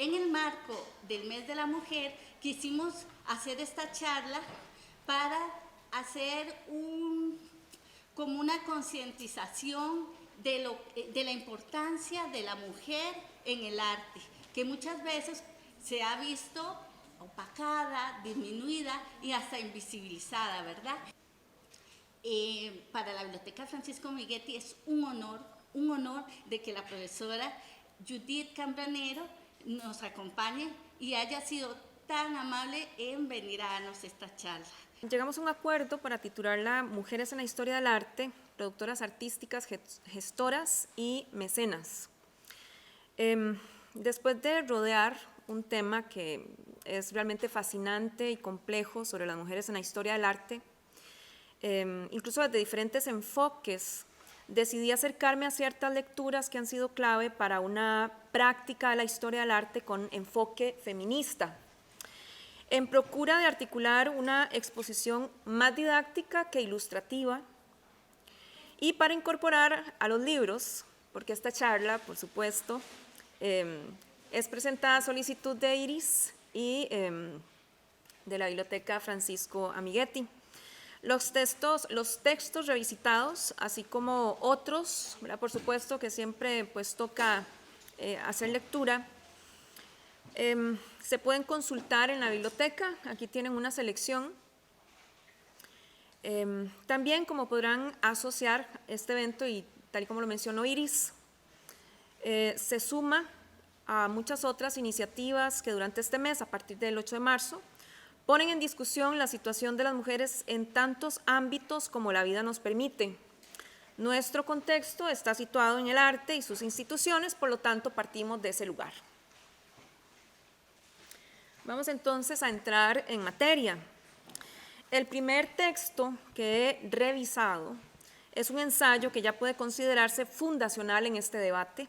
En el marco del Mes de la Mujer quisimos hacer esta charla para hacer como una concientización de la importancia de la mujer en el arte, que muchas veces se ha visto opacada, disminuida y hasta invisibilizada, ¿verdad? Para la Biblioteca Francisco Amiguetti es un honor de que la profesora Judith Cambranero nos acompañe y haya sido tan amable en venir a darnos esta charla. Llegamos a un acuerdo para titularla Mujeres en la Historia del Arte, productoras artísticas, gestoras y mecenas. Después de rodear un tema que es realmente fascinante y complejo sobre las mujeres en la historia del arte, incluso desde diferentes enfoques, decidí acercarme a ciertas lecturas que han sido clave para una práctica de la historia del arte con enfoque feminista, en procura de articular una exposición más didáctica que ilustrativa y para incorporar a los libros, porque esta charla, por supuesto, es presentada a solicitud de Iris y de la Biblioteca Francisco Amiguetti. Los textos revisitados, así como otros, ¿verdad? Por supuesto que siempre pues toca hacer lectura, se pueden consultar en la biblioteca. Aquí tienen una selección. También, como podrán asociar este evento, y tal y como lo mencionó Iris, se suma a muchas otras iniciativas que durante este mes, a partir del 8 de marzo, ponen en discusión la situación de las mujeres en tantos ámbitos como la vida nos permite. Nuestro contexto está situado en el arte y sus instituciones, por lo tanto partimos de ese lugar. Vamos entonces a entrar en materia. El primer texto que he revisado es un ensayo que ya puede considerarse fundacional en este debate,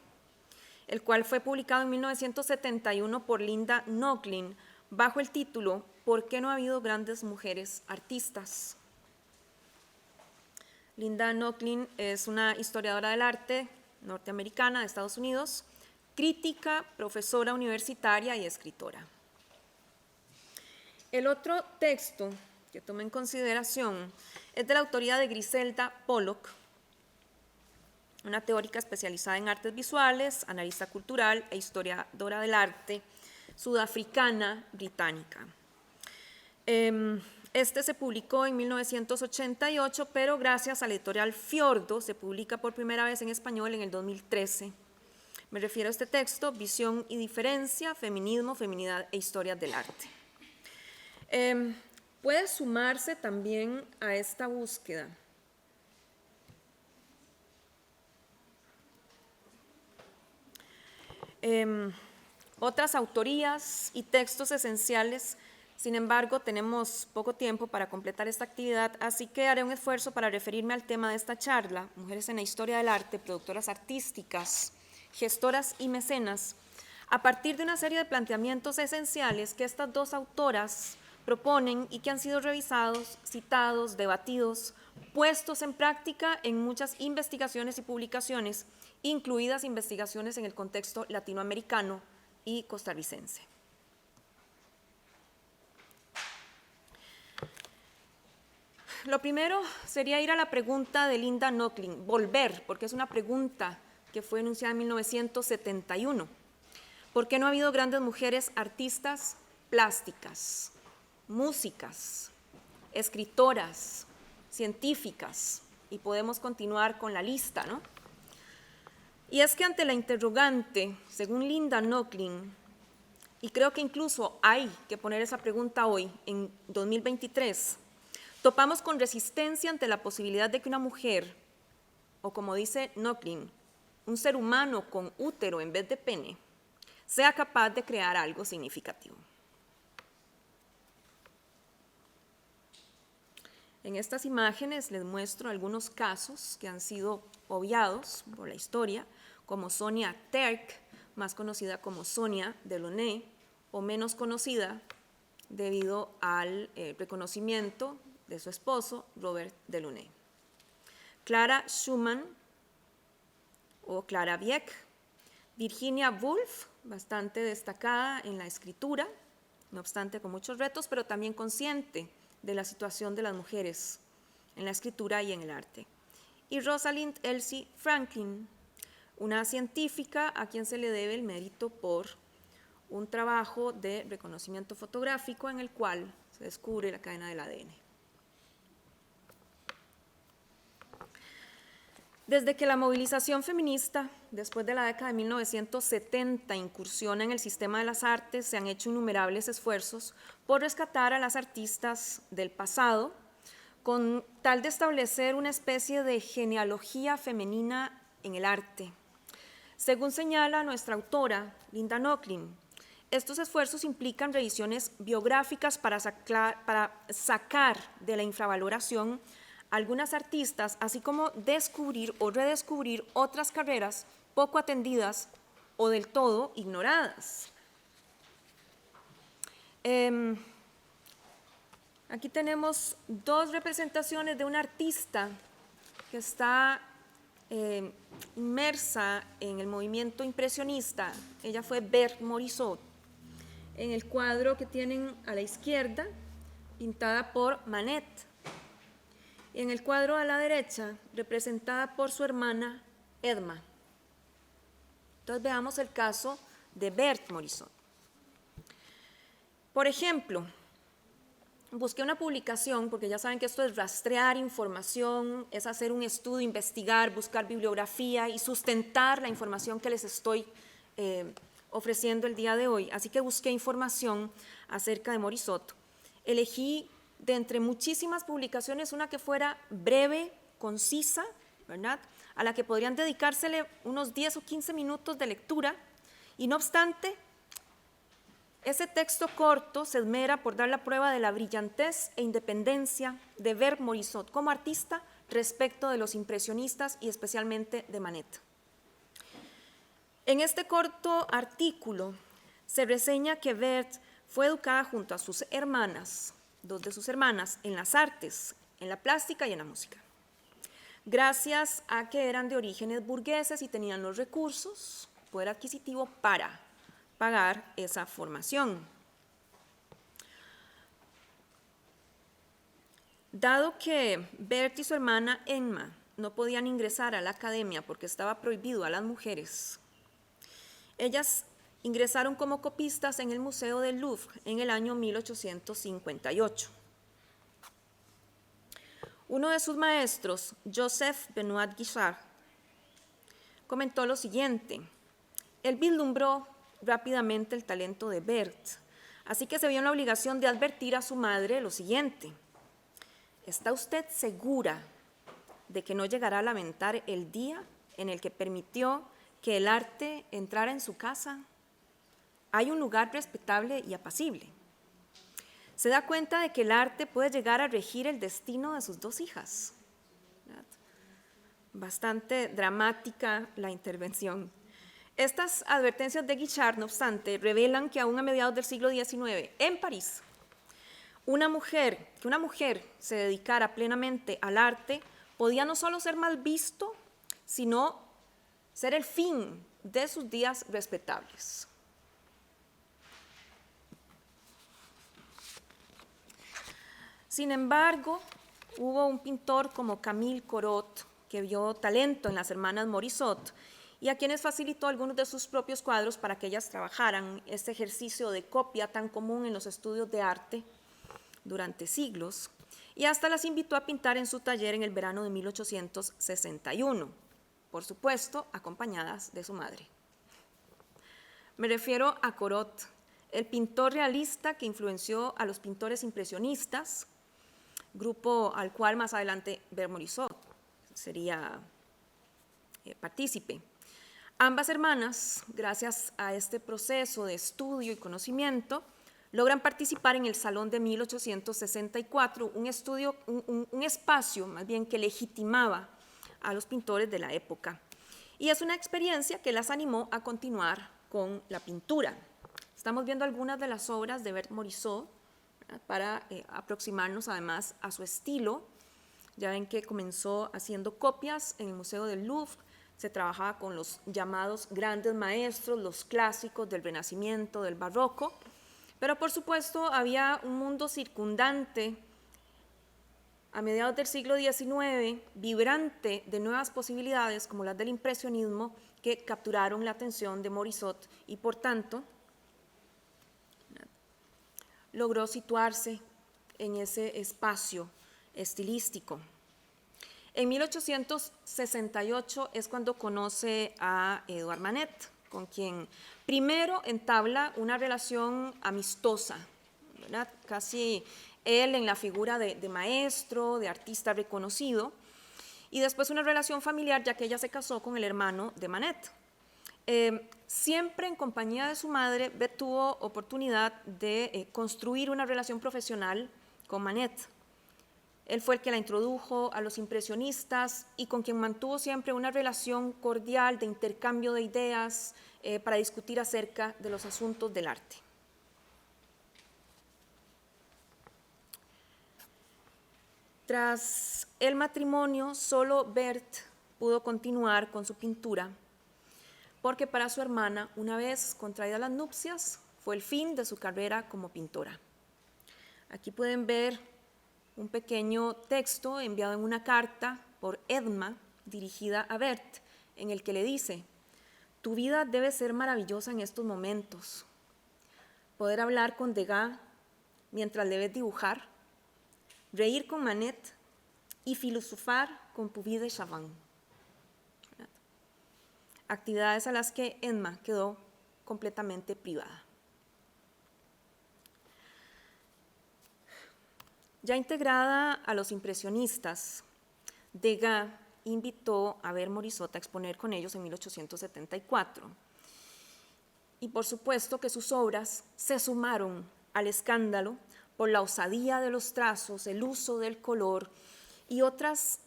el cual fue publicado en 1971 por Linda Nochlin bajo el título ¿Por qué no ha habido grandes mujeres artistas? Linda Nochlin es una historiadora del arte norteamericana de Estados Unidos, crítica, profesora universitaria y escritora. El otro texto que tomo en consideración es de la autoría de Griselda Pollock, una teórica especializada en artes visuales, analista cultural e historiadora del arte sudafricana británica. Este se publicó en 1988, pero gracias a la editorial Fiordo se publica por primera vez en español en el 2013. Me refiero a este texto, Visión y diferencia, feminismo, feminidad e historias del arte. Puede sumarse también a esta búsqueda otras autorías y textos esenciales. Sin embargo, tenemos poco tiempo para completar esta actividad, así que haré un esfuerzo para referirme al tema de esta charla, Mujeres en la Historia del Arte, productoras artísticas, gestoras y mecenas, a partir de una serie de planteamientos esenciales que estas dos autoras proponen y que han sido revisados, citados, debatidos, puestos en práctica en muchas investigaciones y publicaciones, incluidas investigaciones en el contexto latinoamericano y costarricense. Lo primero sería ir a la pregunta de Linda Nochlin, volver, porque es una pregunta que fue enunciada en 1971. ¿Por qué no ha habido grandes mujeres artistas plásticas, músicas, escritoras, científicas? Y podemos continuar con la lista, ¿no? Y es que ante la interrogante, según Linda Nochlin, y creo que incluso hay que poner esa pregunta hoy, en 2023, topamos con resistencia ante la posibilidad de que una mujer, o como dice Nochlin, un ser humano con útero en vez de pene, sea capaz de crear algo significativo. En estas imágenes les muestro algunos casos que han sido obviados por la historia, como Sonia Terk, más conocida como Sonia Delaunay, o menos conocida debido al reconocimiento de su esposo, Robert Delaunay. Clara Schumann o Clara Wieck, Virginia Woolf, bastante destacada en la escritura, no obstante con muchos retos, pero también consciente de la situación de las mujeres en la escritura y en el arte. Y Rosalind Elsie Franklin, una científica a quien se le debe el mérito por un trabajo de reconocimiento fotográfico en el cual se descubre la cadena del ADN. Desde que la movilización feminista, después de la década de 1970, incursiona en el sistema de las artes, se han hecho innumerables esfuerzos por rescatar a las artistas del pasado, con tal de establecer una especie de genealogía femenina en el arte. Según señala nuestra autora, Linda Nochlin, estos esfuerzos implican revisiones biográficas para sacar de la infravaloración algunas artistas, así como descubrir o redescubrir otras carreras poco atendidas o del todo ignoradas. Aquí tenemos dos representaciones de una artista que está inmersa en el movimiento impresionista. Ella fue Berthe Morisot. En el cuadro que tienen a la izquierda, pintada por Manet. En el cuadro a la derecha, representada por su hermana Edma. Entonces veamos el caso de Berthe Morisot. Por ejemplo, busqué una publicación, porque ya saben que esto es rastrear información, es hacer un estudio, investigar, buscar bibliografía y sustentar la información que les estoy ofreciendo el día de hoy. Así que busqué información acerca de Morisot. Elegí de entre muchísimas publicaciones una que fuera breve, concisa, ¿verdad?, a la que podrían dedicársele unos 10 o 15 minutos de lectura, y no obstante, ese texto corto se esmera por dar la prueba de la brillantez e independencia de Berthe Morisot como artista respecto de los impresionistas y especialmente de Manet. En este corto artículo se reseña que Berthe fue educada junto a sus hermanas, dos de sus hermanas, en las artes, en la plástica y en la música, gracias a que eran de orígenes burgueses y tenían los recursos, poder adquisitivo para pagar esa formación. Dado que Berthe y su hermana Emma no podían ingresar a la academia porque estaba prohibido a las mujeres, ellas ingresaron como copistas en el Museo del Louvre en el año 1858. Uno de sus maestros, Joseph Benoit Guichard, comentó lo siguiente: él vislumbró rápidamente el talento de Berthe, así que se vio en la obligación de advertir a su madre lo siguiente: ¿está usted segura de que no llegará a lamentar el día en el que permitió que el arte entrara en su casa? Hay un lugar respetable y apacible. Se da cuenta de que el arte puede llegar a regir el destino de sus dos hijas. Bastante dramática la intervención. Estas advertencias de Guichard, no obstante, revelan que aún a mediados del siglo XIX, en París, que una mujer se dedicara plenamente al arte podía no solo ser mal visto, sino ser el fin de sus días respetables. Sin embargo, hubo un pintor como Camille Corot que vio talento en las hermanas Morisot y a quienes facilitó algunos de sus propios cuadros para que ellas trabajaran este ejercicio de copia tan común en los estudios de arte durante siglos, y hasta las invitó a pintar en su taller en el verano de 1861, por supuesto, acompañadas de su madre. Me refiero a Corot, el pintor realista que influenció a los pintores impresionistas, grupo al cual más adelante Berthe Morisot sería partícipe. Ambas hermanas, gracias a este proceso de estudio y conocimiento, logran participar en el Salón de 1864, un espacio más bien que legitimaba a los pintores de la época. Y es una experiencia que las animó a continuar con la pintura. Estamos viendo algunas de las obras de Berthe Morisot para aproximarnos además a su estilo. Ya ven que comenzó haciendo copias en el Museo del Louvre, se trabajaba con los llamados grandes maestros, los clásicos del Renacimiento, del Barroco, pero por supuesto había un mundo circundante a mediados del siglo XIX, vibrante de nuevas posibilidades como las del impresionismo, que capturaron la atención de Morisot y por tanto logró situarse en ese espacio estilístico. En 1868 es cuando conoce a Edouard Manet, con quien primero entabla una relación amistosa, ¿verdad? Casi él en la figura de maestro, de artista reconocido, y después una relación familiar, ya que ella se casó con el hermano de Manet. Siempre en compañía de su madre, Beth tuvo oportunidad de construir una relación profesional con Manet. Él fue el que la introdujo a los impresionistas y con quien mantuvo siempre una relación cordial de intercambio de ideas para discutir acerca de los asuntos del arte. Tras el matrimonio, solo Berthe pudo continuar con su pintura, porque para su hermana, una vez contraídas las nupcias, fue el fin de su carrera como pintora. Aquí pueden ver un pequeño texto enviado en una carta por Edma, dirigida a Berthe, en el que le dice: tu vida debe ser maravillosa en estos momentos. Poder hablar con Degas mientras le ves dibujar, reír con Manet y filosofar con Puvis de Chavannes. Actividades a las que Edma quedó completamente privada. Ya integrada a los impresionistas, Degas invitó a ver Morisot a exponer con ellos en 1874. Y por supuesto que sus obras se sumaron al escándalo por la osadía de los trazos, el uso del color y otros,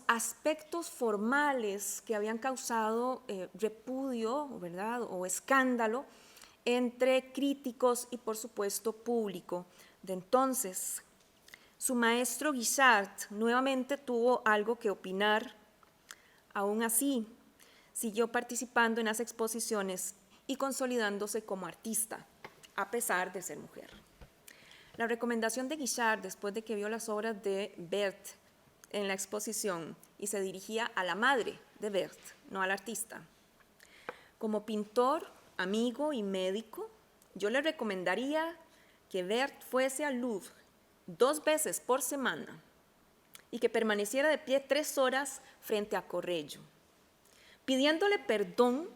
aspectos formales que habían causado repudio, ¿verdad?, o escándalo entre críticos y, por supuesto, público de entonces. Su maestro Guichard nuevamente tuvo algo que opinar. Aún así, siguió participando en las exposiciones y consolidándose como artista, a pesar de ser mujer. La recomendación de Guichard, después de que vio las obras de Berthe en la exposición, y se dirigía a la madre de Berthe, no al artista: como pintor, amigo y médico, yo le recomendaría que Berthe fuese al Louvre 2 veces por semana y que permaneciera de pie 3 horas frente a Correggio, pidiéndole perdón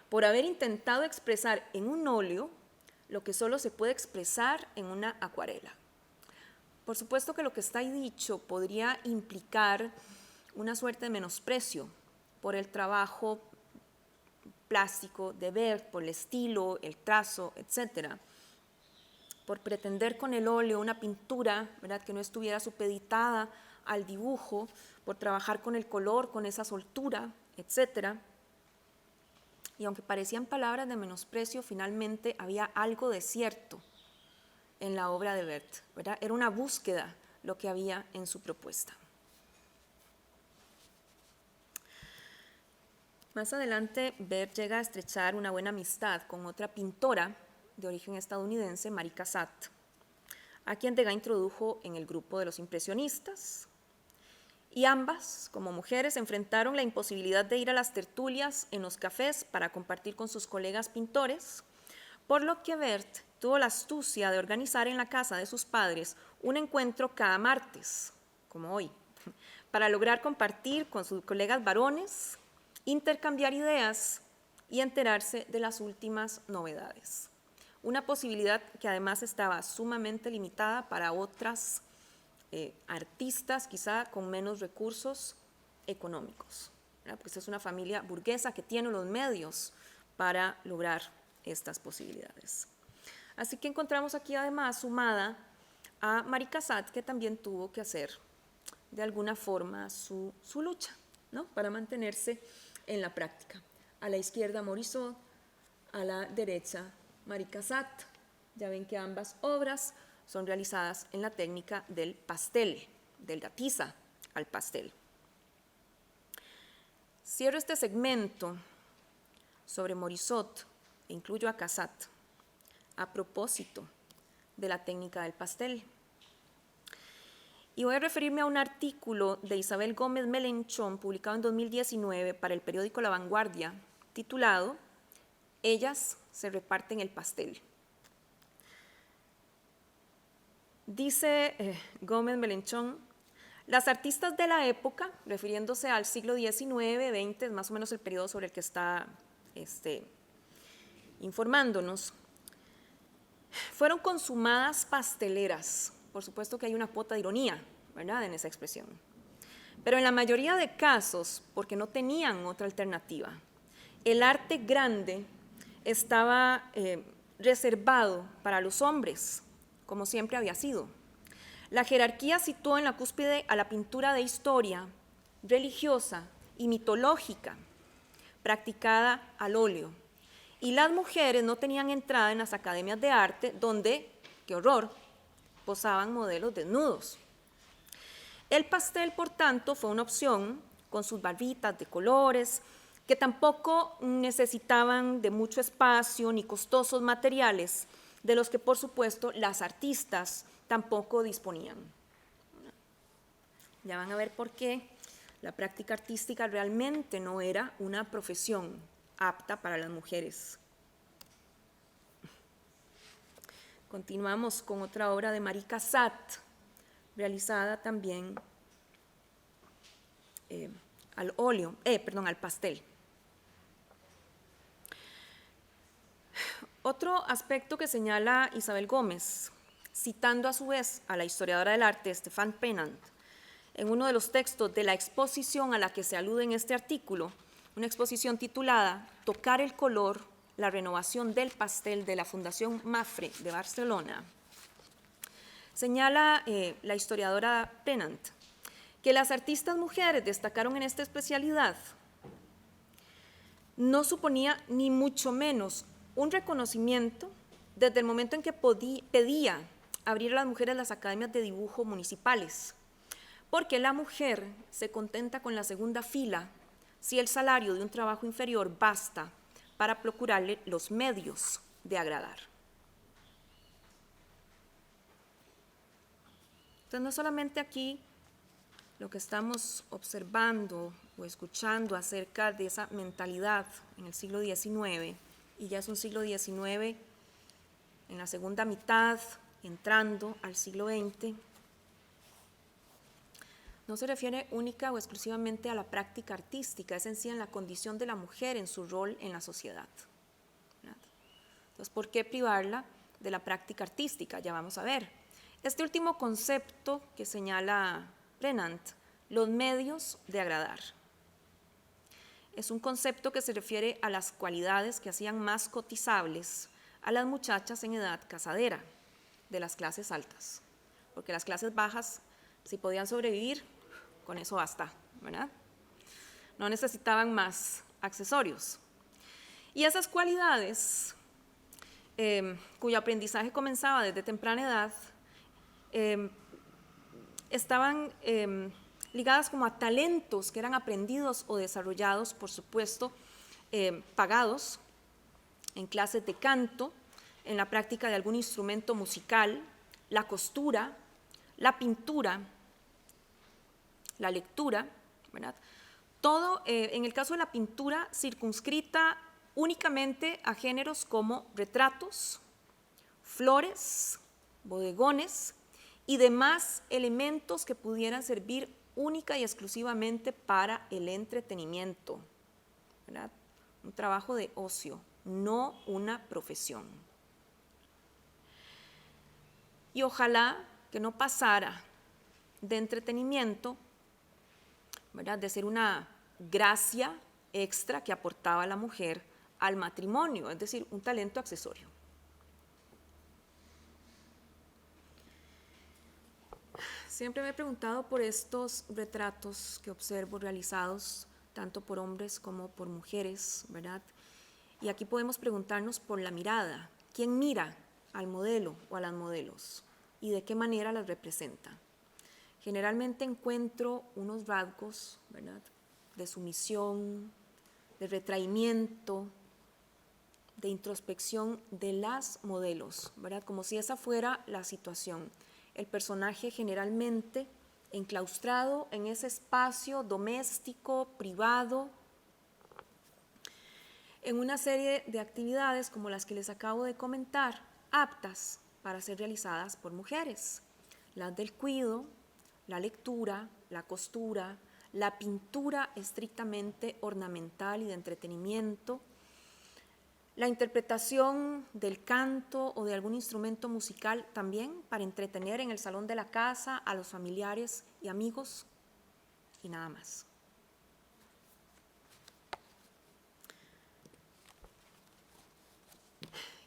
por haber intentado expresar en un óleo lo que solo se puede expresar en una acuarela. Por supuesto que lo que está ahí dicho podría implicar una suerte de menosprecio por el trabajo plástico de Berthe, por el estilo, el trazo, etc., por pretender con el óleo una pintura, ¿verdad?, que no estuviera supeditada al dibujo, por trabajar con el color, con esa soltura, etc. Y aunque parecían palabras de menosprecio, finalmente había algo de cierto en la obra de Berthe, ¿verdad? Era una búsqueda lo que había en su propuesta. Más adelante, Berthe llega a estrechar una buena amistad con otra pintora de origen estadounidense, Marie Cassatt, a quien Degas introdujo en el grupo de los impresionistas. Y ambas, como mujeres, enfrentaron la imposibilidad de ir a las tertulias en los cafés para compartir con sus colegas pintores, por lo que Berthe tuvo la astucia de organizar en la casa de sus padres un encuentro cada martes, como hoy, para lograr compartir con sus colegas varones, intercambiar ideas y enterarse de las últimas novedades. Una posibilidad que además estaba sumamente limitada para otras artistas, quizá con menos recursos económicos, ¿verdad? Porque esta es una familia burguesa que tiene los medios para lograr estas posibilidades. Así que encontramos aquí además sumada a Marie Cassatt, que también tuvo que hacer de alguna forma su lucha, ¿no?, para mantenerse en la práctica. A la izquierda Morisot, a la derecha Marie Cassatt. Ya ven que ambas obras son realizadas en la técnica del pastel, de la tiza al pastel. Cierro este segmento sobre Morisot e incluyo a Cassatt a propósito de la técnica del pastel. Y voy a referirme a un artículo de Isabel Gómez Melenchón, publicado en 2019 para el periódico La Vanguardia, titulado Ellas se reparten el pastel. Dice Gómez Melenchón, las artistas de la época, refiriéndose al siglo XIX, XX, es más o menos el periodo sobre el que está informándonos, fueron consumadas pasteleras. Por supuesto que hay una cuota de ironía, ¿verdad?, en esa expresión. Pero en la mayoría de casos, porque no tenían otra alternativa, el arte grande estaba reservado para los hombres, como siempre había sido. La jerarquía situó en la cúspide a la pintura de historia, religiosa y mitológica, practicada al óleo. Y las mujeres no tenían entrada en las academias de arte donde, qué horror, posaban modelos desnudos. El pastel, por tanto, fue una opción con sus barritas de colores, que tampoco necesitaban de mucho espacio ni costosos materiales, de los que, por supuesto, las artistas tampoco disponían. Ya van a ver por qué la práctica artística realmente no era una profesión apta para las mujeres. Continuamos con otra obra de Marie Cassatt, realizada también al pastel. Otro aspecto que señala Isabel Gómez, citando a su vez a la historiadora del arte Stéphane Pennant, en uno de los textos de la exposición a la que se alude en este artículo, una exposición titulada Tocar el color, la renovación del pastel de la Fundación Mafre de Barcelona, señala la historiadora Pennant que las artistas mujeres destacaron en esta especialidad no suponía ni mucho menos un reconocimiento desde el momento en que pedía abrir a las mujeres las academias de dibujo municipales, porque la mujer se contenta con la segunda fila si el salario de un trabajo inferior basta para procurarle los medios de agradar. Entonces, no solamente aquí lo que estamos observando o escuchando acerca de esa mentalidad en el siglo XIX, y ya es un siglo XIX en la segunda mitad, entrando al siglo XX, no se refiere única o exclusivamente a la práctica artística, es en sí en la condición de la mujer en su rol en la sociedad. Entonces, ¿por qué privarla de la práctica artística? Ya vamos a ver. Este último concepto que señala Pennant, los medios de agradar, es un concepto que se refiere a las cualidades que hacían más cotizables a las muchachas en edad casadera de las clases altas, porque las clases bajas, si podían sobrevivir, con eso basta, ¿verdad? No necesitaban más accesorios. Y esas cualidades, cuyo aprendizaje comenzaba desde temprana edad, estaban ligadas como a talentos que eran aprendidos o desarrollados, por supuesto, pagados en clases de canto, en la práctica de algún instrumento musical, la costura, la pintura, la lectura, ¿verdad? Todo, en el caso de la pintura, circunscrita únicamente a géneros como retratos, flores, bodegones y demás elementos que pudieran servir única y exclusivamente para el entretenimiento, ¿verdad? Un trabajo de ocio, no una profesión. Y ojalá que no pasara de entretenimiento, ¿verdad?, de ser una gracia extra que aportaba la mujer al matrimonio, es decir, un talento accesorio. Siempre me he preguntado por estos retratos que observo realizados tanto por hombres como por mujeres, ¿verdad? Y aquí podemos preguntarnos por la mirada. ¿Quién mira al modelo o a las modelos? ¿Y de qué manera las representa? Generalmente encuentro unos rasgos, ¿verdad?, de sumisión, de retraimiento, de introspección de las modelos, ¿verdad? Como si esa fuera la situación. El personaje generalmente enclaustrado en ese espacio doméstico, privado, en una serie de actividades como las que les acabo de comentar, aptas para ser realizadas por mujeres. Las del cuidado, la lectura, la costura, la pintura estrictamente ornamental y de entretenimiento, la interpretación del canto o de algún instrumento musical también para entretener en el salón de la casa a los familiares y amigos y nada más.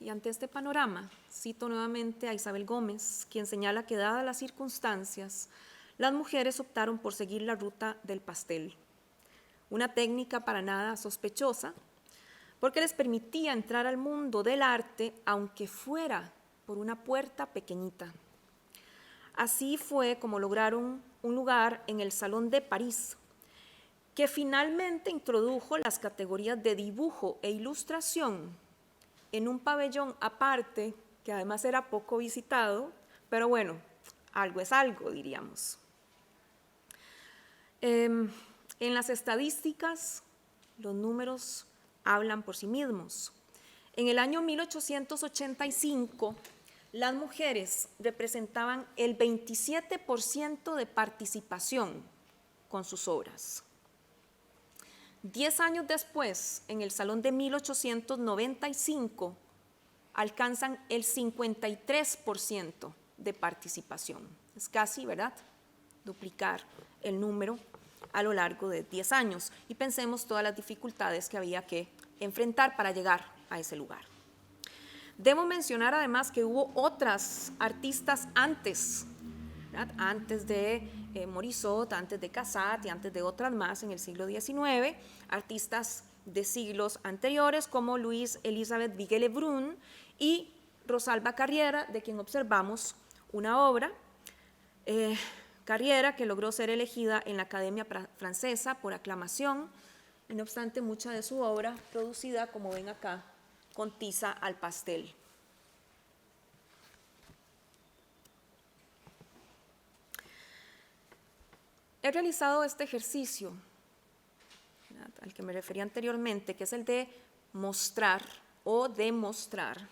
Y ante este panorama, cito nuevamente a Isabel Gómez, quien señala que dadas las circunstancias, las mujeres optaron por seguir la ruta del pastel, una técnica para nada sospechosa, porque les permitía entrar al mundo del arte, aunque fuera por una puerta pequeñita. Así fue como lograron un lugar en el Salón de París, que finalmente introdujo las categorías de dibujo e ilustración en un pabellón aparte, que además era poco visitado, pero bueno, algo es algo, diríamos. En las estadísticas, los números hablan por sí mismos. En el año 1885, las mujeres representaban el 27% de participación con sus obras. 10 años después, en el Salón de 1895, alcanzan el 53% de participación. Es casi, ¿verdad?, duplicar el número a lo largo de 10 años. Y pensemos todas las dificultades que había que enfrentar para llegar a ese lugar. Debo mencionar además que hubo otras artistas antes, ¿verdad?, antes de Morisot, antes de Cassatt y antes de otras más en el siglo XIX, artistas de siglos anteriores como Louise Elizabeth Vigée-Lebrun y Rosalba Carriera, de quien observamos una obra, Carriera, que logró ser elegida en la Academia Francesa por aclamación, y no obstante mucha de su obra producida, como ven acá, con tiza al pastel. He realizado este ejercicio, ¿verdad?, al que me refería anteriormente, que es el de mostrar o demostrar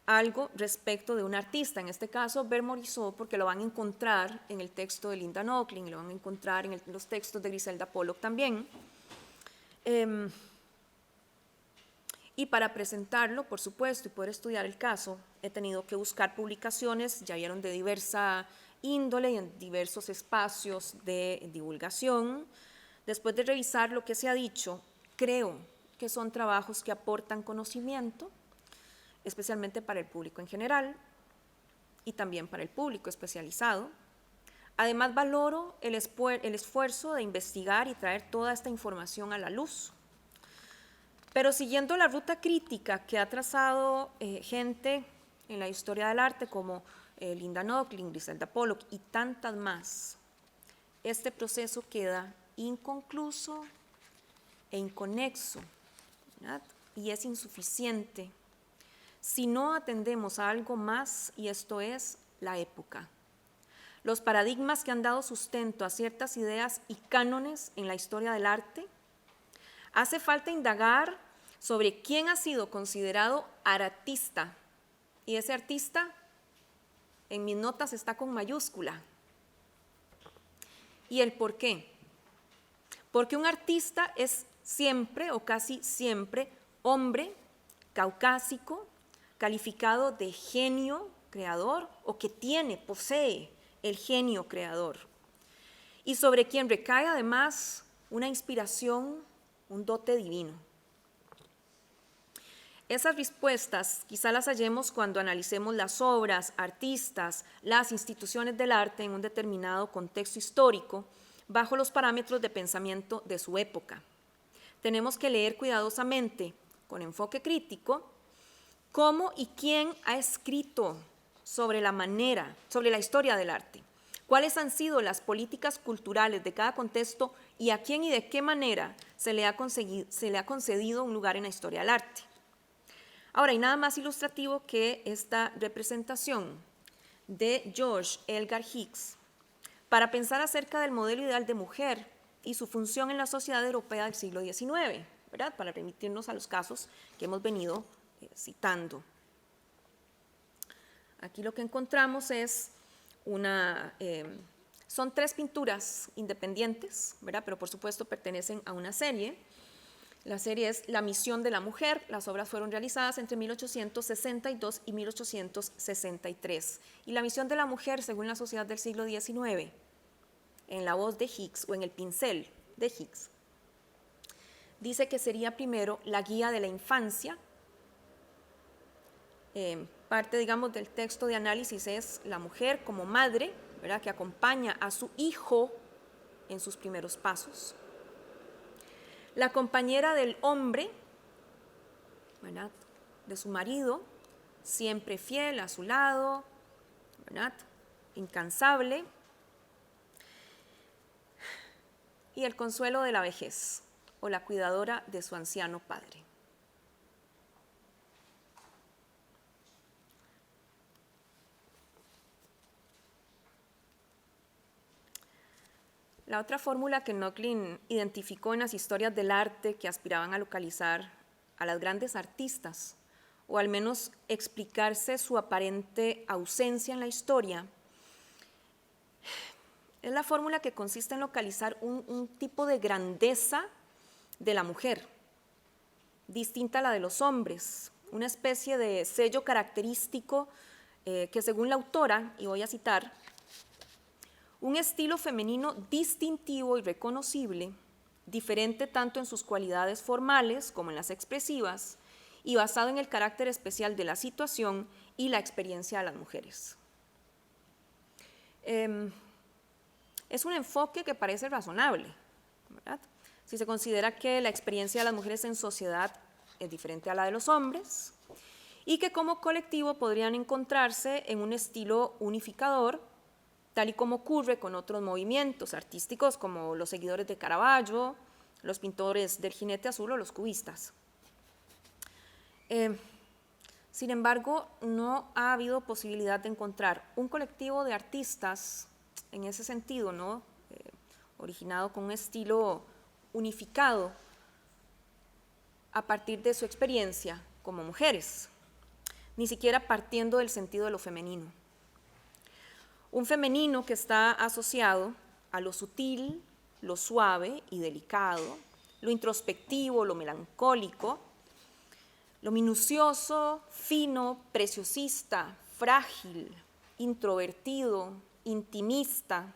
algo respecto de un artista, en este caso Ver Morisot, porque lo van a encontrar en el texto de Linda Nochlin, lo van a encontrar en los textos de Griselda Pollock también. Y para presentarlo, por supuesto, y poder estudiar el caso, he tenido que buscar publicaciones, ya vieron, de diversa índole y en diversos espacios de divulgación. Después de revisar lo que se ha dicho, creo que son trabajos que aportan conocimiento, especialmente para el público en general y también para el público especializado. Además, valoro el esfuerzo de investigar y traer toda esta información a la luz. Pero siguiendo la ruta crítica que ha trazado gente en la historia del arte como Linda Nochlin, Griselda Pollock y tantas más, este proceso queda inconcluso e inconexo, ¿verdad?, y es insuficiente si no atendemos a algo más, y esto es la época. Los paradigmas que han dado sustento a ciertas ideas y cánones en la historia del arte. Hace falta indagar sobre quién ha sido considerado artista, y ese artista en mis notas está con mayúscula. ¿Y el por qué? Porque un artista es siempre o casi siempre hombre, caucásico, calificado de genio creador o que posee el genio creador, y sobre quien recae además una inspiración, un dote divino. Esas respuestas quizá las hallemos cuando analicemos las obras, artistas, las instituciones del arte en un determinado contexto histórico bajo los parámetros de pensamiento de su época. Tenemos que leer cuidadosamente, con enfoque crítico, cómo y quién ha escrito sobre la historia del arte, cuáles han sido las políticas culturales de cada contexto y a quién y de qué manera se le ha concedido un lugar en la historia del arte. Ahora, hay nada más ilustrativo que esta representación de George Elgar Hicks para pensar acerca del modelo ideal de mujer y su función en la sociedad europea del siglo XIX, ¿verdad? Para remitirnos a los casos que hemos venido citando. Aquí lo que encontramos es son 3 pinturas independientes, ¿verdad? Pero por supuesto pertenecen a una serie. La serie es La misión de la mujer. Las obras fueron realizadas entre 1862 y 1863. Y la misión de la mujer, según la sociedad del siglo XIX, en la voz de Hicks o en el pincel de Hicks, dice que sería primero la guía de la infancia. Parte, digamos, del texto de análisis es la mujer como madre, ¿verdad?, que acompaña a su hijo en sus primeros pasos. La compañera del hombre, ¿verdad?, de su marido, siempre fiel a su lado, ¿verdad?, incansable. Y el consuelo de la vejez, o la cuidadora de su anciano padre. La otra fórmula que Nochlin identificó en las historias del arte que aspiraban a localizar a las grandes artistas, o al menos explicarse su aparente ausencia en la historia, es la fórmula que consiste en localizar un tipo de grandeza de la mujer, distinta a la de los hombres, una especie de sello característico que, según la autora, y voy a citar, un estilo femenino distintivo y reconocible, diferente tanto en sus cualidades formales como en las expresivas, y basado en el carácter especial de la situación y la experiencia de las mujeres. Es un enfoque que parece razonable, ¿verdad?, si se considera que la experiencia de las mujeres en sociedad es diferente a la de los hombres y que como colectivo podrían encontrarse en un estilo unificador, tal y como ocurre con otros movimientos artísticos como los seguidores de Caravaggio, los pintores del Jinete Azul o los cubistas. Sin embargo, no ha habido posibilidad de encontrar un colectivo de artistas en ese sentido, ¿no?, originado con un estilo unificado a partir de su experiencia como mujeres, ni siquiera partiendo del sentido de lo femenino. Un femenino que está asociado a lo sutil, lo suave y delicado, lo introspectivo, lo melancólico, lo minucioso, fino, preciosista, frágil, introvertido, intimista.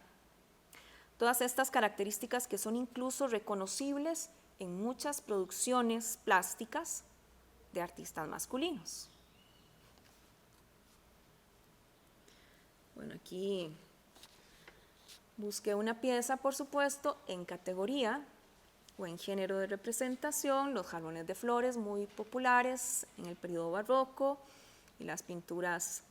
Todas estas características que son incluso reconocibles en muchas producciones plásticas de artistas masculinos. Bueno, aquí busqué una pieza, por supuesto, en categoría o en género de representación, los jarrones de flores muy populares en el periodo barroco y las pinturas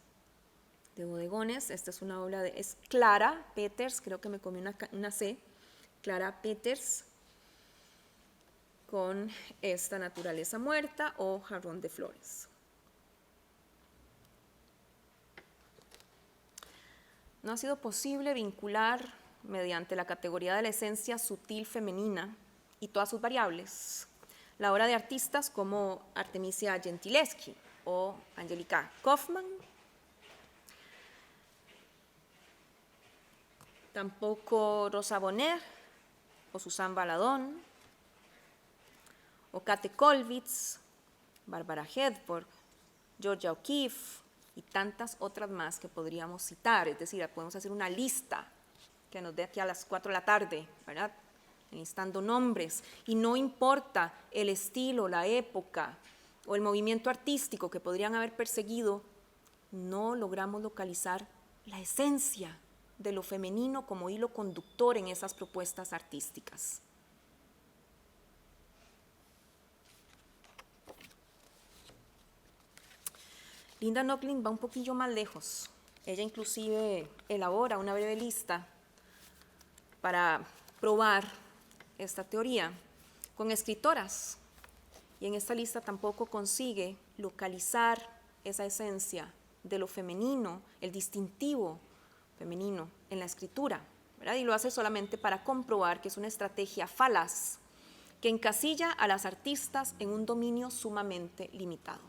de bodegones. Esta es una obra es Clara Peters, creo que me comí una C, Clara Peters, con esta naturaleza muerta o jarrón de flores. No ha sido posible vincular mediante la categoría de la esencia sutil femenina y todas sus variables la obra de artistas como Artemisia Gentileschi o Angelica Kauffman, tampoco Rosa Bonheur o Susan Baladón, o Kate Kollwitz, Barbara Hedborg, Georgia O'Keeffe y tantas otras más que podríamos citar. Es decir, podemos hacer una lista que nos dé aquí a las 4 de la tarde, ¿verdad?, enlistando nombres, y no importa el estilo, la época o el movimiento artístico que podrían haber perseguido, no logramos localizar la esencia de lo femenino como hilo conductor en esas propuestas artísticas. Linda Nochlin va un poquillo más lejos Ella inclusive elabora una breve lista para probar esta teoría con escritoras, y en esta lista tampoco consigue localizar esa esencia de lo femenino, el distintivo femenino en la escritura, ¿verdad? Y lo hace solamente para comprobar que es una estrategia falaz que encasilla a las artistas en un dominio sumamente limitado.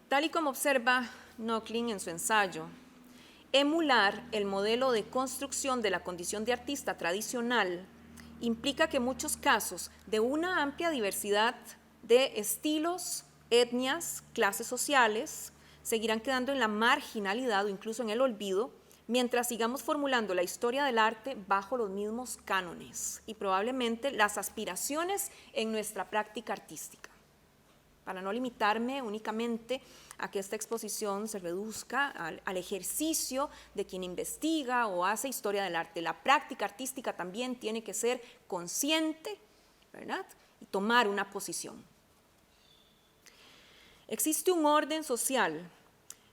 Tal y como observa Nochlin en su ensayo, emular el modelo de construcción de la condición de artista tradicional implica que en muchos casos de una amplia diversidad de estilos, etnias, clases sociales, seguirán quedando en la marginalidad o incluso en el olvido, mientras sigamos formulando la historia del arte bajo los mismos cánones y probablemente las aspiraciones en nuestra práctica artística. Para no limitarme únicamente a que esta exposición se reduzca al ejercicio de quien investiga o hace historia del arte. La práctica artística también tiene que ser consciente, ¿verdad? Y tomar una posición. Existe un orden social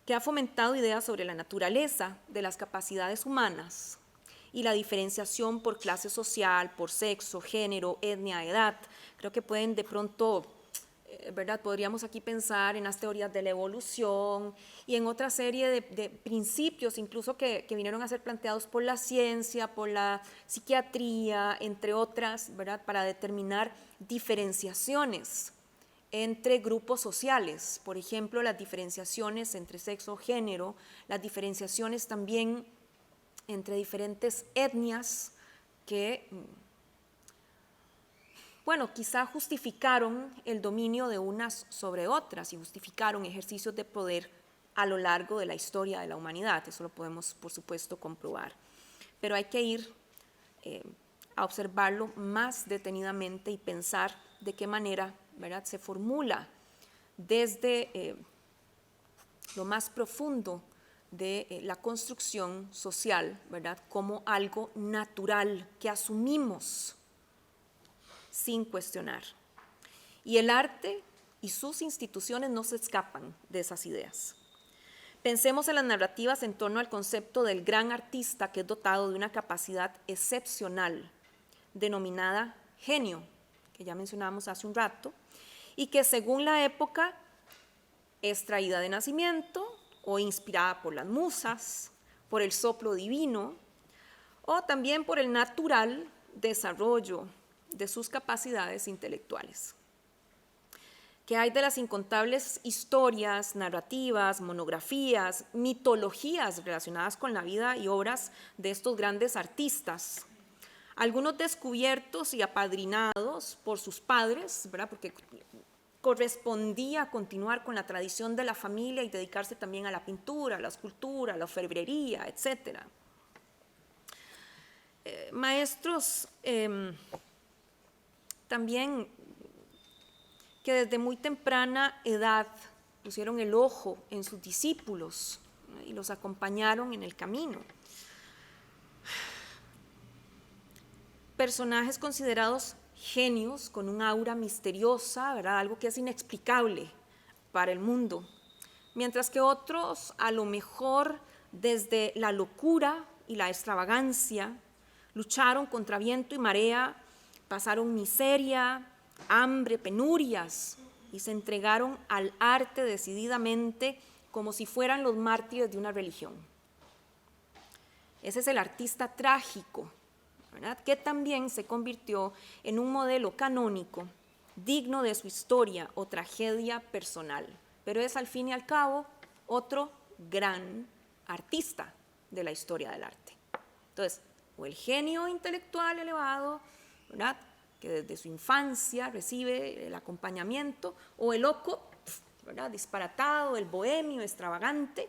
que ha fomentado ideas sobre la naturaleza de las capacidades humanas y la diferenciación por clase social, por sexo, género, etnia, edad. Creo que pueden de pronto, ¿verdad? Podríamos aquí pensar en las teorías de la evolución y en otra serie de principios incluso que vinieron a ser planteados por la ciencia, por la psiquiatría, entre otras, ¿verdad? Para determinar diferenciaciones entre grupos sociales, por ejemplo, las diferenciaciones entre sexo, género, las diferenciaciones también entre diferentes etnias que, bueno, quizá justificaron el dominio de unas sobre otras y justificaron ejercicios de poder a lo largo de la historia de la humanidad. Eso lo podemos, por supuesto, comprobar. Pero hay que ir a observarlo más detenidamente y pensar de qué manera, ¿verdad?, se formula desde lo más profundo de la construcción social, ¿verdad?, como algo natural que asumimos sin cuestionar. Y el arte y sus instituciones no se escapan de esas ideas. Pensemos en las narrativas en torno al concepto del gran artista que es dotado de una capacidad excepcional, denominada genio, que ya mencionamos hace un rato, y que según la época es traída de nacimiento o inspirada por las musas, por el soplo divino, o también por el natural desarrollo de sus capacidades intelectuales. ¿Qué hay de las incontables historias, narrativas, monografías, mitologías relacionadas con la vida y obras de estos grandes artistas? Algunos descubiertos y apadrinados por sus padres, ¿verdad?, porque correspondía continuar con la tradición de la familia y dedicarse también a la pintura, a la escultura, a la orfebrería, etc. Maestros también que desde muy temprana edad pusieron el ojo en sus discípulos, ¿no?, y los acompañaron en el camino. Personajes considerados genios con un aura misteriosa, ¿verdad?, algo que es inexplicable para el mundo, mientras que otros a lo mejor desde la locura y la extravagancia lucharon contra viento y marea, pasaron miseria, hambre, penurias y se entregaron al arte decididamente como si fueran los mártires de una religión. Ese es el artista trágico, ¿verdad?, que también se convirtió en un modelo canónico digno de su historia o tragedia personal, pero es al fin y al cabo otro gran artista de la historia del arte. Entonces, o el genio intelectual elevado, ¿verdad?, que desde su infancia recibe el acompañamiento, o el loco, ¿verdad?, disparatado, el bohemio, extravagante,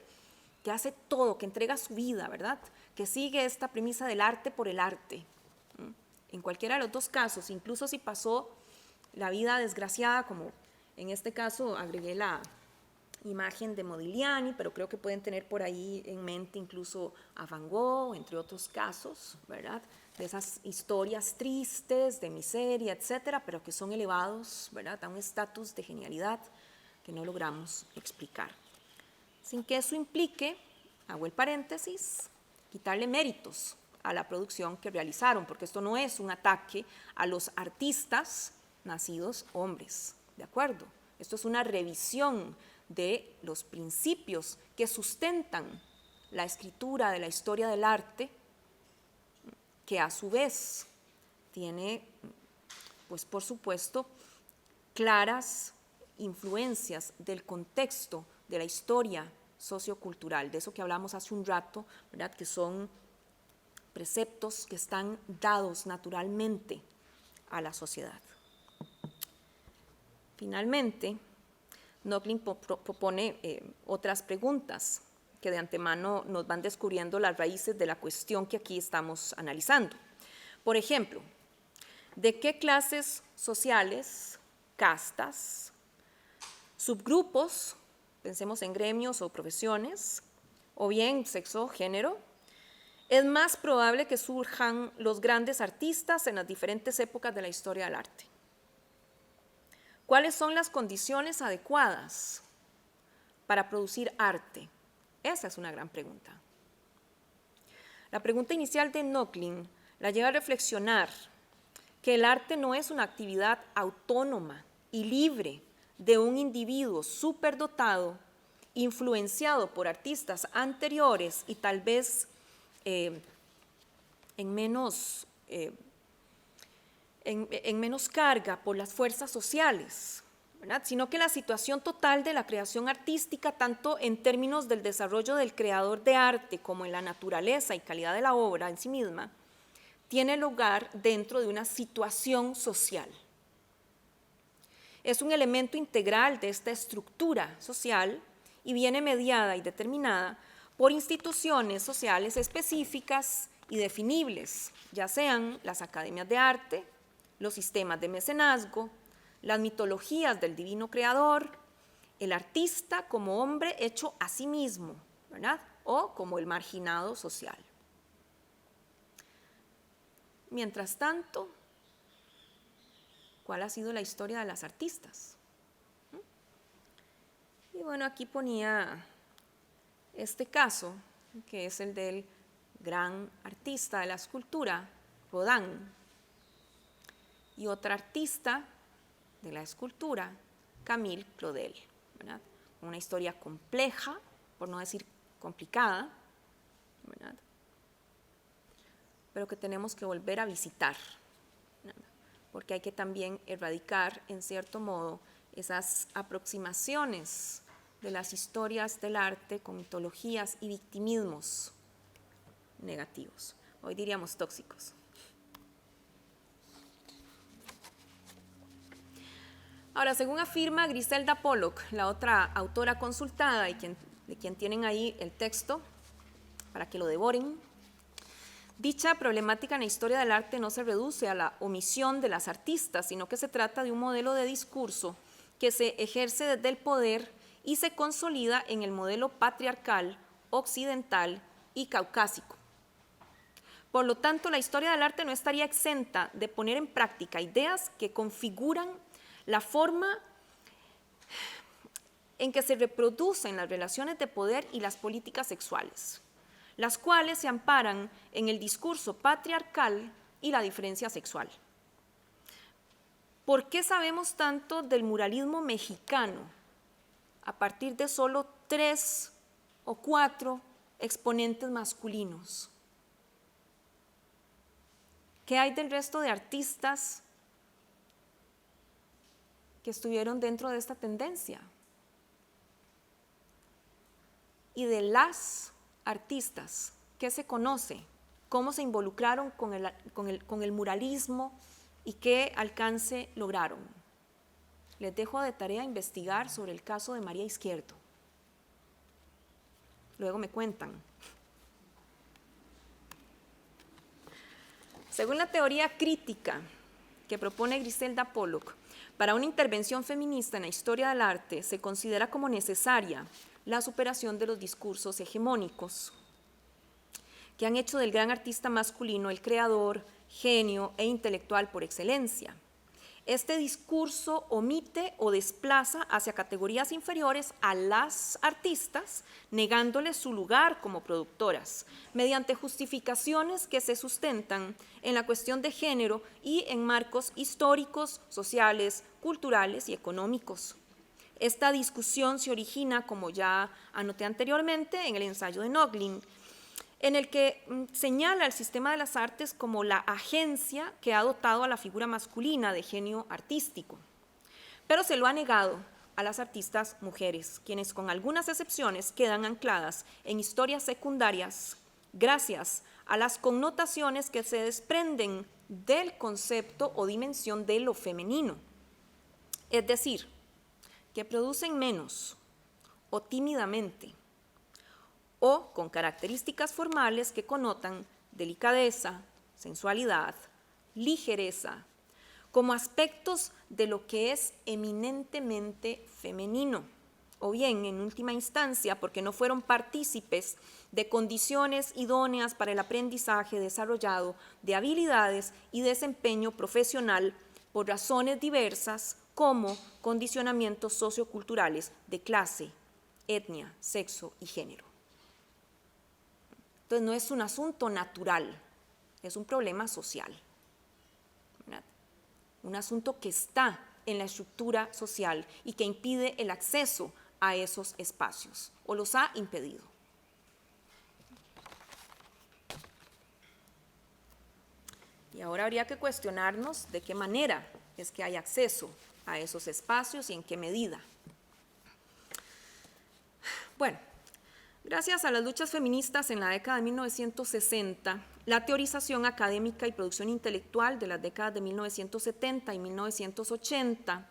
que hace todo, que entrega su vida, ¿verdad?, que sigue esta premisa del arte por el arte. En cualquiera de los dos casos, incluso si pasó la vida desgraciada, como en este caso agregué la imagen de Modigliani, pero creo que pueden tener por ahí en mente incluso a Van Gogh, entre otros casos, ¿verdad?, de esas historias tristes, de miseria, etcétera, pero que son elevados, ¿verdad?, a un estatus de genialidad, que no logramos explicar. Sin que eso implique, hago el paréntesis, quitarle méritos a la producción que realizaron, porque esto no es un ataque a los artistas nacidos hombres, ¿de acuerdo? Esto es una revisión de los principios que sustentan la escritura de la historia del arte, que a su vez tiene, pues por supuesto, claras influencias del contexto de la historia sociocultural, de eso que hablamos hace un rato, ¿verdad? Que son preceptos que están dados naturalmente a la sociedad. Finalmente, Nochlin propone otras preguntas que de antemano nos van descubriendo las raíces de la cuestión que aquí estamos analizando. Por ejemplo, ¿de qué clases sociales, castas, subgrupos, pensemos en gremios o profesiones, o bien sexo o género, es más probable que surjan los grandes artistas en las diferentes épocas de la historia del arte? ¿Cuáles son las condiciones adecuadas para producir arte? Esa es una gran pregunta. La pregunta inicial de Nochlin la lleva a reflexionar que el arte no es una actividad autónoma y libre de un individuo superdotado, influenciado por artistas anteriores y tal vez en menos carga por las fuerzas sociales, ¿verdad? Sino que la situación total de la creación artística, tanto en términos del desarrollo del creador de arte como en la naturaleza y calidad de la obra en sí misma, tiene lugar dentro de una situación social. Es un elemento integral de esta estructura social y viene mediada y determinada por instituciones sociales específicas y definibles, ya sean las academias de arte, los sistemas de mecenazgo, las mitologías del divino creador, el artista como hombre hecho a sí mismo, ¿verdad? O como el marginado social. Mientras tanto, ¿cuál ha sido la historia de las artistas? Y bueno, aquí ponía este caso, que es el del gran artista de la escultura, Rodin, y otra artista de la escultura, Camille Claudel, ¿verdad? Una historia compleja, por no decir complicada, ¿verdad? Pero que tenemos que volver a visitar, ¿verdad? Porque hay que también erradicar, en cierto modo, esas aproximaciones de las historias del arte con mitologías y victimismos negativos, hoy diríamos tóxicos. Ahora, según afirma Griselda Pollock, la otra autora consultada y de quien tienen ahí el texto para que lo devoren, dicha problemática en la historia del arte no se reduce a la omisión de las artistas, sino que se trata de un modelo de discurso que se ejerce desde el poder y se consolida en el modelo patriarcal, occidental y caucásico. Por lo tanto, la historia del arte no estaría exenta de poner en práctica ideas que configuran la forma en que se reproducen las relaciones de poder y las políticas sexuales, las cuales se amparan en el discurso patriarcal y la diferencia sexual. ¿Por qué sabemos tanto del muralismo mexicano a partir de solo 3 o 4 exponentes masculinos? ¿Qué hay del resto de artistas que estuvieron dentro de esta tendencia? Y de las artistas, ¿qué se conoce? ¿Cómo se involucraron con el muralismo y qué alcance lograron? Les dejo de tarea investigar sobre el caso de María Izquierdo. Luego me cuentan. Según la teoría crítica que propone Griselda Pollock, para una intervención feminista en la historia del arte se considera como necesaria la superación de los discursos hegemónicos que han hecho del gran artista masculino el creador, genio e intelectual por excelencia. este discurso omite o desplaza hacia categorías inferiores a las artistas, negándoles su lugar como productoras, mediante justificaciones que se sustentan en la cuestión de género y en marcos históricos, sociales, culturales y económicos. Esta discusión se origina, como ya anoté anteriormente, en el ensayo de Noglin, en el que señala el sistema de las artes como la agencia que ha dotado a la figura masculina de genio artístico, pero se lo ha negado a las artistas mujeres, quienes con algunas excepciones quedan ancladas en historias secundarias gracias a las connotaciones que se desprenden del concepto o dimensión de lo femenino, es decir, que producen menos o tímidamente, o con características formales que connotan delicadeza, sensualidad, ligereza, como aspectos de lo que es eminentemente femenino, o bien, en última instancia, porque no fueron partícipes de condiciones idóneas para el aprendizaje desarrollado de habilidades y desempeño profesional por razones diversas como condicionamientos socioculturales de clase, etnia, sexo y género. Entonces no es un asunto natural, es un problema social, ¿verdad? Un asunto que está en la estructura social y que impide el acceso a esos espacios, o los ha impedido. Y ahora habría que cuestionarnos de qué manera es que hay acceso a esos espacios y en qué medida. Bueno, gracias a las luchas feministas en la década de 1960, la teorización académica y producción intelectual de las décadas de 1970 y 1980,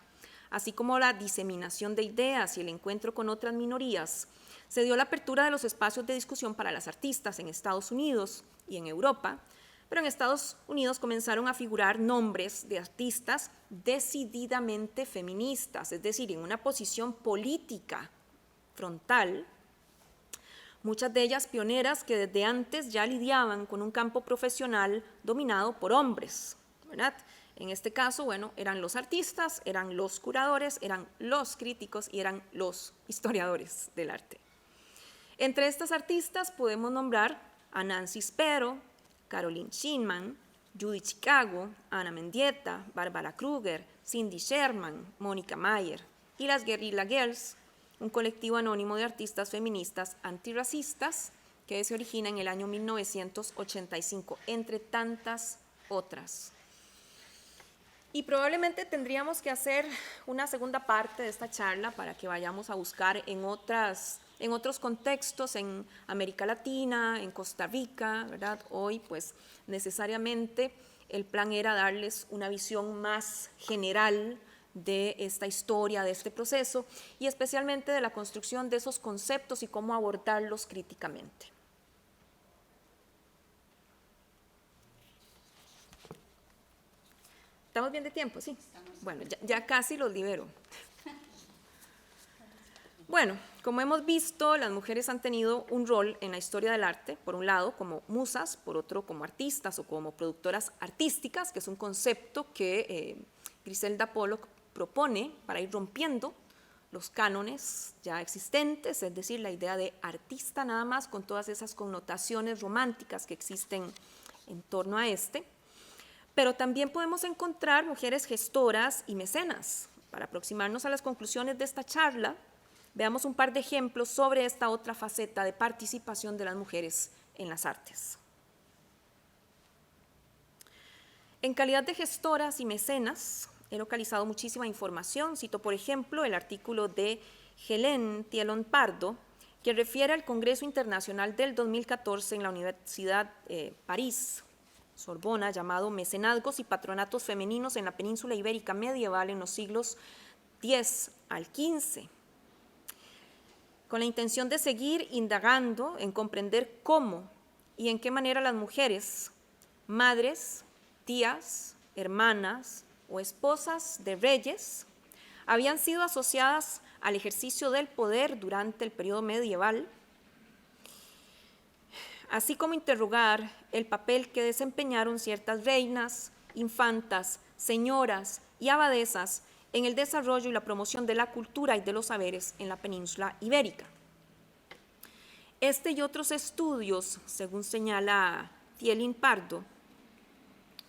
así como la diseminación de ideas y el encuentro con otras minorías, se dio la apertura de los espacios de discusión para las artistas en Estados Unidos y en Europa, pero en Estados Unidos comenzaron a figurar nombres de artistas decididamente feministas, es decir, en una posición política frontal, muchas de ellas pioneras que desde antes ya lidiaban con un campo profesional dominado por hombres, ¿verdad? En este caso, bueno, eran los artistas, eran los curadores, eran los críticos y eran los historiadores del arte. Entre estas artistas podemos nombrar a Nancy Spero, Caroline Schinman, Judy Chicago, Ana Mendieta, Bárbara Kruger, Cindy Sherman, Mónica Mayer y las Guerrilla Girls, un colectivo anónimo de artistas feministas antirracistas que se origina en el año 1985, entre tantas otras. Y probablemente tendríamos que hacer una segunda parte de esta charla para que vayamos a buscar en otros contextos, en América Latina, en Costa Rica, ¿verdad? Hoy, pues, necesariamente el plan era darles una visión más general de esta historia, de este proceso, y especialmente de la construcción de esos conceptos y cómo abordarlos críticamente. ¿Estamos bien de tiempo? Sí. Bueno, ya casi los libero. Bueno, como hemos visto, las mujeres han tenido un rol en la historia del arte, por un lado como musas, por otro como artistas o como productoras artísticas, que es un concepto que Griselda Pollock propone para ir rompiendo los cánones ya existentes, es decir, la idea de artista nada más con todas esas connotaciones románticas que existen en torno a este. Pero también podemos encontrar mujeres gestoras y mecenas. Para aproximarnos a las conclusiones de esta charla, veamos un par de ejemplos sobre esta otra faceta de participación de las mujeres en las artes. En calidad de gestoras y mecenas, he localizado muchísima información. Cito, por ejemplo, el artículo de Hélène Thielon Pardo, que refiere al Congreso Internacional del 2014 en la Universidad París, Sorbona, llamado Mecenazgos y Patronatos Femeninos en la Península Ibérica Medieval en los siglos X al XV, con la intención de seguir indagando en comprender cómo y en qué manera las mujeres, madres, tías, hermanas o esposas de reyes, habían sido asociadas al ejercicio del poder durante el periodo medieval, así como interrogar el papel que desempeñaron ciertas reinas, infantas, señoras y abadesas en el desarrollo y la promoción de la cultura y de los saberes en la península ibérica. Este y otros estudios, según señala Thielin Pardo,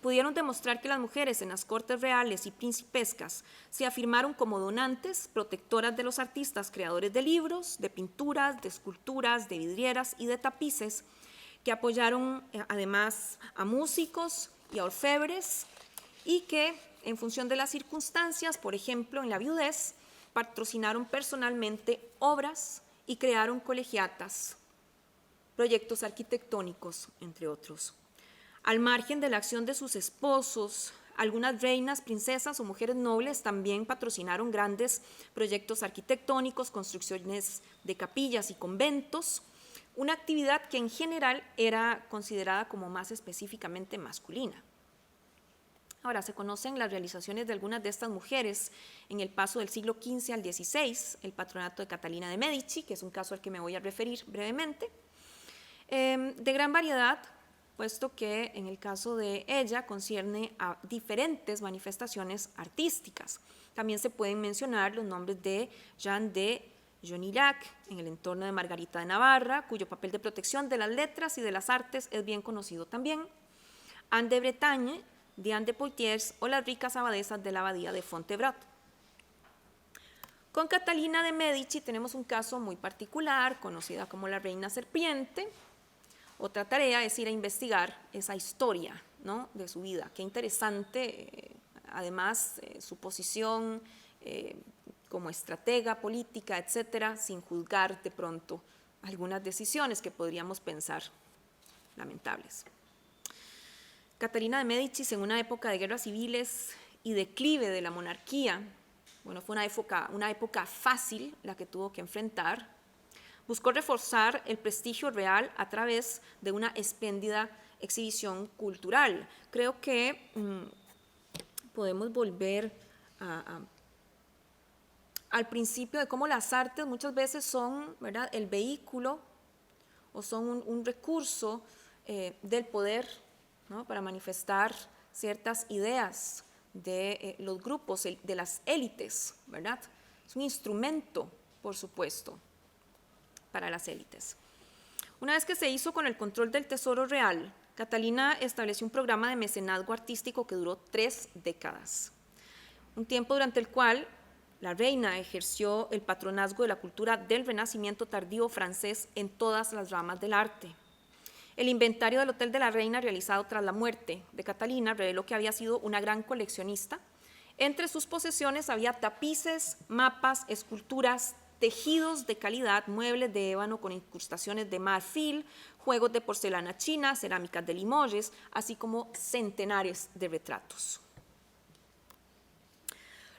pudieron demostrar que las mujeres en las cortes reales y principescas se afirmaron como donantes, protectoras de los artistas, creadores de libros, de pinturas, de esculturas, de vidrieras y de tapices, que apoyaron además a músicos y a orfebres y que, en función de las circunstancias, por ejemplo, en la viudez, patrocinaron personalmente obras y crearon colegiatas, proyectos arquitectónicos, entre otros. Al margen de la acción de sus esposos, algunas reinas, princesas o mujeres nobles también patrocinaron grandes proyectos arquitectónicos, construcciones de capillas y conventos, una actividad que en general era considerada como más específicamente masculina. Ahora, se conocen las realizaciones de algunas de estas mujeres en el paso del siglo XV al XVI, el patronato de Catalina de Medici, que es un caso al que me voy a referir brevemente, de gran variedad, puesto que en el caso de ella concierne a diferentes manifestaciones artísticas. También se pueden mencionar los nombres de Jeanne de Jonillac, en el entorno de Margarita de Navarra, cuyo papel de protección de las letras y de las artes es bien conocido también, Anne de Bretagne, Diane de Poitiers o las ricas abadesas de la abadía de Fontevraud. Con Catalina de Medici tenemos un caso muy particular, conocida como la Reina Serpiente. Otra tarea es ir a investigar esa historia, ¿no?, de su vida. Qué interesante, además, su posición como estratega política, etcétera, sin juzgar de pronto algunas decisiones que podríamos pensar lamentables. Catalina de Medici, en una época de guerras civiles y declive de la monarquía, bueno, fue una época fácil la que tuvo que enfrentar. Buscó reforzar el prestigio real a través de una espléndida exhibición cultural. Creo que podemos volver al principio de cómo las artes muchas veces son, ¿verdad?, el vehículo o son un recurso del poder, ¿no?, para manifestar ciertas ideas de los grupos, de las élites, ¿verdad? Es un instrumento, por supuesto, para las élites. Una vez que se hizo con el control del tesoro real, Catalina estableció un programa de mecenazgo artístico que duró 3 décadas, un tiempo durante el cual la reina ejerció el patronazgo de la cultura del Renacimiento tardío francés en todas las ramas del arte. El inventario del Hotel de la Reina realizado tras la muerte de Catalina reveló que había sido una gran coleccionista. Entre sus posesiones había tapices, mapas, esculturas, tejidos de calidad, muebles de ébano con incrustaciones de marfil, juegos de porcelana china, cerámicas de Limoges, así como centenares de retratos.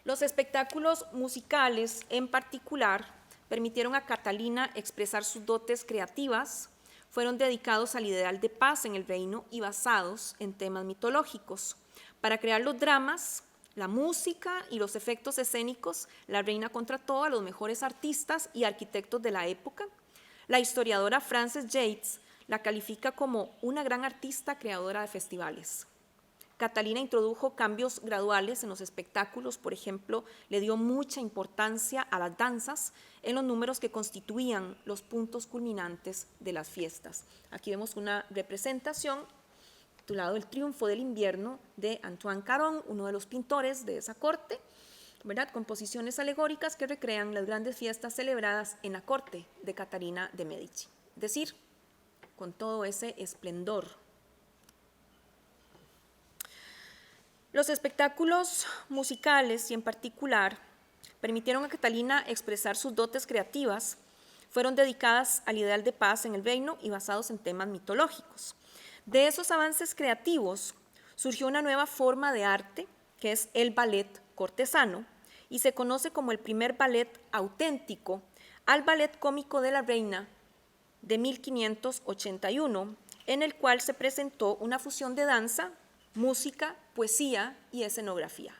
Los espectáculos musicales, en particular, permitieron a Catalina expresar sus dotes creativas, fueron dedicados al ideal de paz en el reino y basados en temas mitológicos. Para crear los dramas, la música y los efectos escénicos, la reina contrató a los mejores artistas y arquitectos de la época. La historiadora Frances Yates la califica como una gran artista creadora de festivales. Catalina introdujo cambios graduales en los espectáculos, por ejemplo, le dio mucha importancia a las danzas en los números que constituían los puntos culminantes de las fiestas. Aquí vemos una representación titulado El triunfo del invierno de Antoine Caron, uno de los pintores de esa corte, ¿verdad?, composiciones alegóricas que recrean las grandes fiestas celebradas en la corte de Catalina de Medici, es decir, con todo ese esplendor. Los espectáculos musicales, y en particular, permitieron a Catalina expresar sus dotes creativas, fueron dedicadas al ideal de paz en el reino y basados en temas mitológicos. De esos avances creativos surgió una nueva forma de arte, que es el ballet cortesano, y se conoce como el primer ballet auténtico al ballet cómico de la reina de 1581, en el cual se presentó una fusión de danza, música, poesía y escenografía,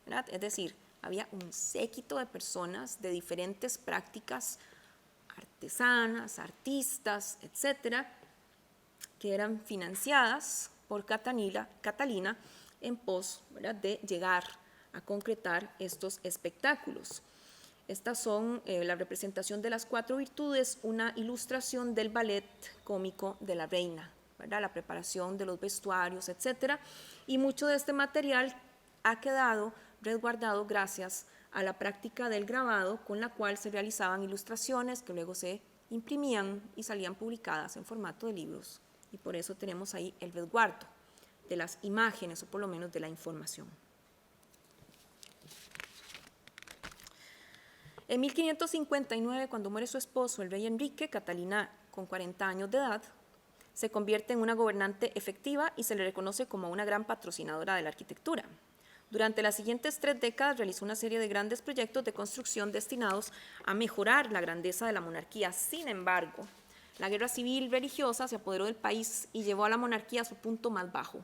¿verdad? Es decir, había un séquito de personas de diferentes prácticas artesanas, artistas, etcétera, que eran financiadas por Catalina en pos, ¿verdad?, de llegar a concretar estos espectáculos. Estas son la representación de las 4 virtudes, una ilustración del ballet cómico de la reina, ¿verdad?, la preparación de los vestuarios, etcétera, y mucho de este material ha quedado resguardado gracias a la práctica del grabado, con la cual se realizaban ilustraciones que luego se imprimían y salían publicadas en formato de libros, y por eso tenemos ahí el resguardo de las imágenes, o por lo menos de la información. En 1559, cuando muere su esposo, el rey Enrique, Catalina, con 40 años de edad, se convierte en una gobernante efectiva y se le reconoce como una gran patrocinadora de la arquitectura. Durante las siguientes 3 décadas realizó una serie de grandes proyectos de construcción destinados a mejorar la grandeza de la monarquía. Sin embargo, la guerra civil religiosa se apoderó del país y llevó a la monarquía a su punto más bajo.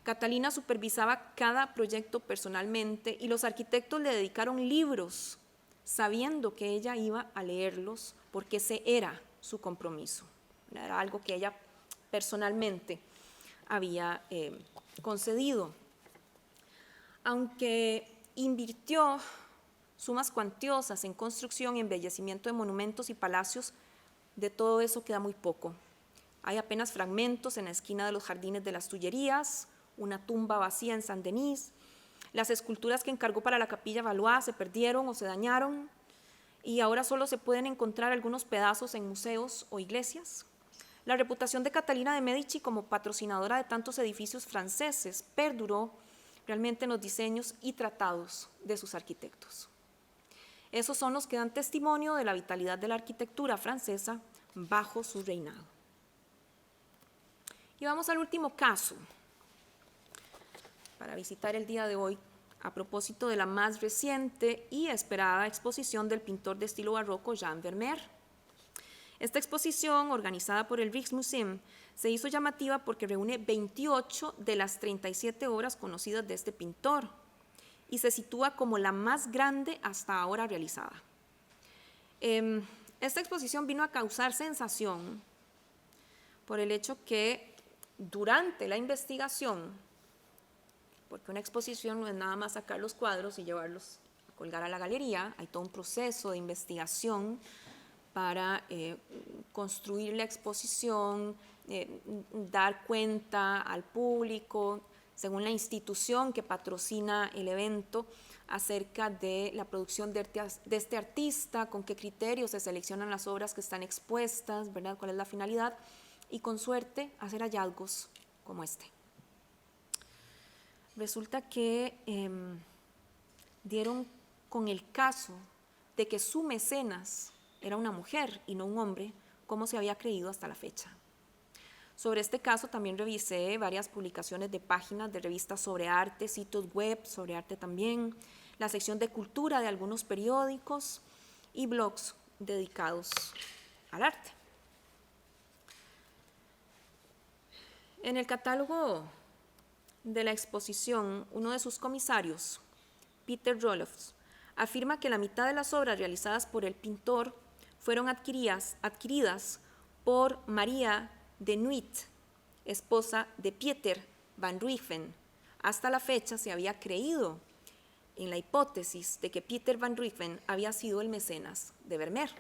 Catalina supervisaba cada proyecto personalmente y los arquitectos le dedicaron libros, sabiendo que ella iba a leerlos porque ese era su compromiso. Era algo que ella personalmente había concedido. Aunque invirtió sumas cuantiosas en construcción y embellecimiento de monumentos y palacios, de todo eso queda muy poco. Hay apenas fragmentos en la esquina de los jardines de las Tullerías, una tumba vacía en Saint-Denis. Las esculturas que encargó para la capilla Valois se perdieron o se dañaron y ahora solo se pueden encontrar algunos pedazos en museos o iglesias. La reputación de Catalina de Medici como patrocinadora de tantos edificios franceses perduró realmente en los diseños y tratados de sus arquitectos. Esos son los que dan testimonio de la vitalidad de la arquitectura francesa bajo su reinado. Y vamos al último caso para visitar el día de hoy, a propósito de la más reciente y esperada exposición del pintor de estilo barroco Jean Vermeer. Esta exposición, organizada por el Rijksmuseum, se hizo llamativa porque reúne 28 de las 37 obras conocidas de este pintor y se sitúa como la más grande hasta ahora realizada. Esta exposición vino a causar sensación por el hecho que durante la investigación, porque una exposición no es nada más sacar los cuadros y llevarlos a colgar a la galería, hay todo un proceso de investigación para construir la exposición, dar cuenta al público, según la institución que patrocina el evento, acerca de la producción de este artista, con qué criterios se seleccionan las obras que están expuestas, ¿verdad?, cuál es la finalidad, y con suerte hacer hallazgos como este. Resulta que dieron con el caso de que su mecenas era una mujer y no un hombre, como se había creído hasta la fecha. Sobre este caso también revisé varias publicaciones de páginas de revistas sobre arte, sitios web sobre arte también, la sección de cultura de algunos periódicos y blogs dedicados al arte. En el catálogo de la exposición, uno de sus comisarios, Peter Roloff, afirma que la mitad de las obras realizadas por el pintor fueron adquiridas por María de Nuit, esposa de Pieter van Ruypen. Hasta la fecha se había creído en la hipótesis de que Pieter van Ruypen había sido el mecenas de Vermeer.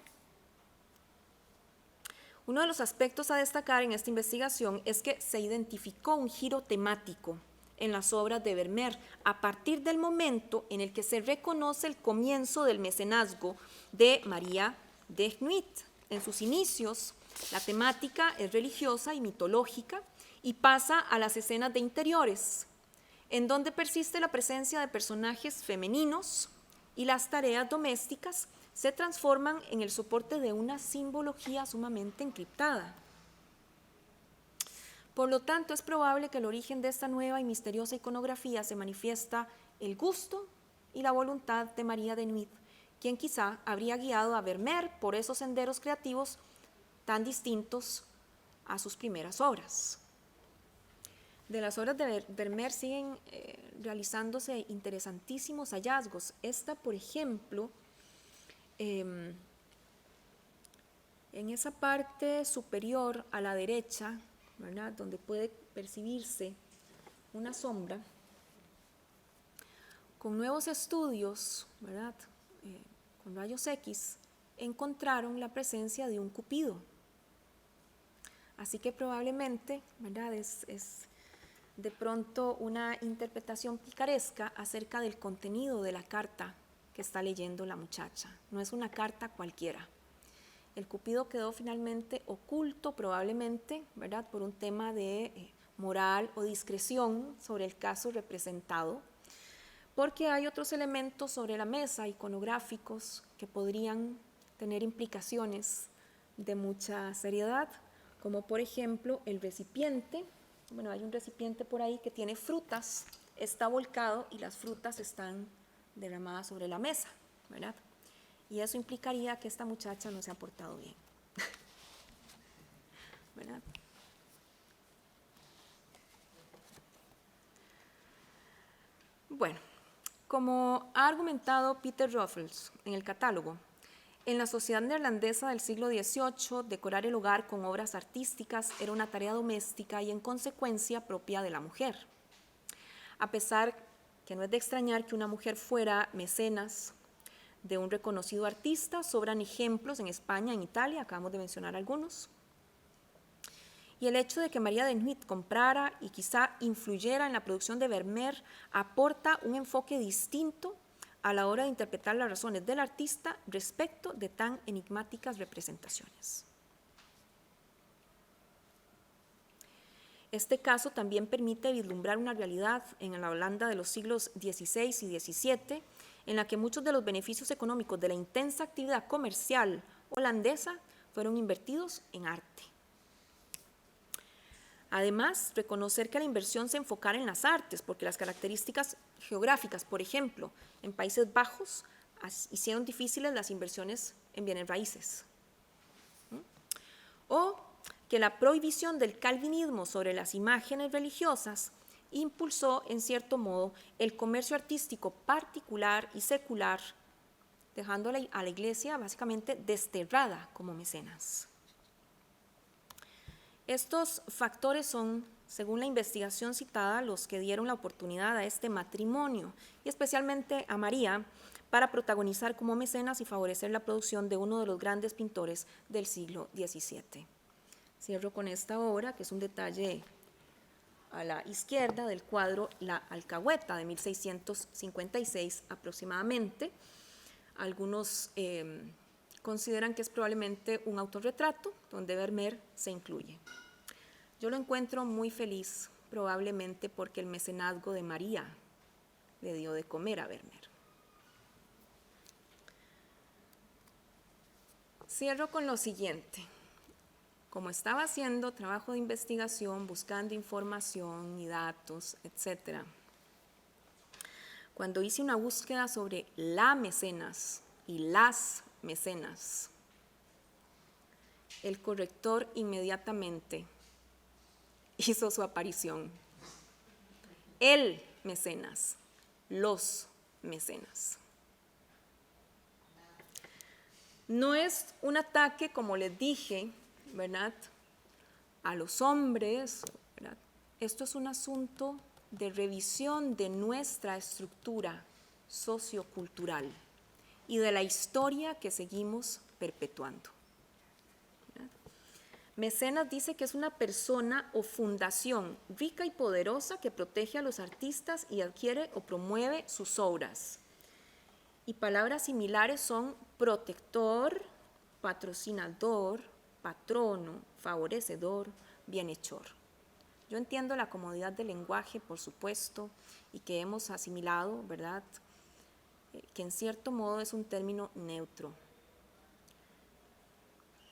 Uno de los aspectos a destacar en esta investigación es que se identificó un giro temático en las obras de Vermeer a partir del momento en el que se reconoce el comienzo del mecenazgo de María de Nuit. En sus inicios, la temática es religiosa y mitológica y pasa a las escenas de interiores, en donde persiste la presencia de personajes femeninos y las tareas domésticas se transforman en el soporte de una simbología sumamente encriptada. Por lo tanto, es probable que el origen de esta nueva y misteriosa iconografía se manifiesta el gusto y la voluntad de María de Nuit, quien quizá habría guiado a Vermeer por esos senderos creativos tan distintos a sus primeras obras. De las obras de Vermeer siguen realizándose interesantísimos hallazgos. Esta, por ejemplo, en esa parte superior a la derecha, ¿verdad?, donde puede percibirse una sombra, con nuevos estudios, ¿verdad? Con rayos X, encontraron la presencia de un cupido. Así que probablemente, ¿verdad? Es de pronto una interpretación picaresca acerca del contenido de la carta que está leyendo la muchacha. No es una carta cualquiera. El cupido quedó finalmente oculto, probablemente, ¿verdad? Por un tema de moral o discreción sobre el caso representado, porque hay otros elementos sobre la mesa, iconográficos, que podrían tener implicaciones de mucha seriedad, como por ejemplo el recipiente. Bueno, hay un recipiente por ahí que tiene frutas, está volcado y las frutas están derramadas sobre la mesa, ¿verdad? Y eso implicaría que esta muchacha no se ha portado bien, ¿verdad? Bueno, como ha argumentado Peter Ruffels en el catálogo, en la sociedad neerlandesa del siglo XVIII, decorar el hogar con obras artísticas era una tarea doméstica y en consecuencia propia de la mujer. A pesar que no es de extrañar que una mujer fuera mecenas de un reconocido artista, sobran ejemplos en España, en Italia, acabamos de mencionar algunos. Y el hecho de que María de Nuit comprara y quizá influyera en la producción de Vermeer aporta un enfoque distinto a la hora de interpretar las razones del artista respecto de tan enigmáticas representaciones. Este caso también permite vislumbrar una realidad en la Holanda de los siglos XVI y XVII, en la que muchos de los beneficios económicos de la intensa actividad comercial holandesa fueron invertidos en arte. Además, reconocer que la inversión se enfocara en las artes, porque las características geográficas, por ejemplo, en Países Bajos, hicieron difíciles las inversiones en bienes raíces. O que la prohibición del calvinismo sobre las imágenes religiosas impulsó, en cierto modo, el comercio artístico particular y secular, dejando a la Iglesia básicamente desterrada como mecenas. Estos factores son, según la investigación citada, los que dieron la oportunidad a este matrimonio, y especialmente a María, para protagonizar como mecenas y favorecer la producción de uno de los grandes pintores del siglo XVII. Cierro con esta obra, que es un detalle a la izquierda del cuadro La Alcahueta, de 1656 aproximadamente. Algunos consideran que es probablemente un autorretrato donde Vermeer se incluye. Yo lo encuentro muy feliz, probablemente porque el mecenazgo de María le dio de comer a Vermeer. Cierro con lo siguiente. Como estaba haciendo trabajo de investigación, buscando información y datos, etc., cuando hice una búsqueda sobre la mecenas y las mecenas, el corrector inmediatamente hizo su aparición. El mecenas, los mecenas. No es un ataque, como les dije, ¿verdad?, a los hombres, ¿verdad? Esto es un asunto de revisión de nuestra estructura sociocultural y de la historia que seguimos perpetuando. Mecenas dice que es una persona o fundación rica y poderosa que protege a los artistas y adquiere o promueve sus obras. Y palabras similares son protector, patrocinador, patrono, favorecedor, bienhechor. Yo entiendo la comodidad del lenguaje, por supuesto, y que hemos asimilado, ¿verdad?, que en cierto modo es un término neutro.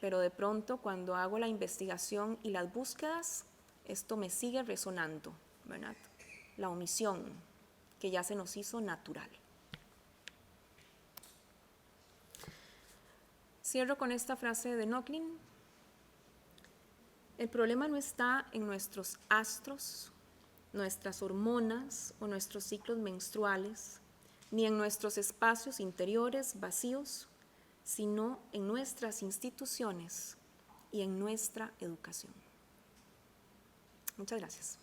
Pero de pronto, cuando hago la investigación y las búsquedas, esto me sigue resonando, ¿verdad? La omisión que ya se nos hizo natural. Cierro con esta frase de Nochlin. El problema no está en nuestros astros, nuestras hormonas o nuestros ciclos menstruales, ni en nuestros espacios interiores vacíos, sino en nuestras instituciones y en nuestra educación. Muchas gracias.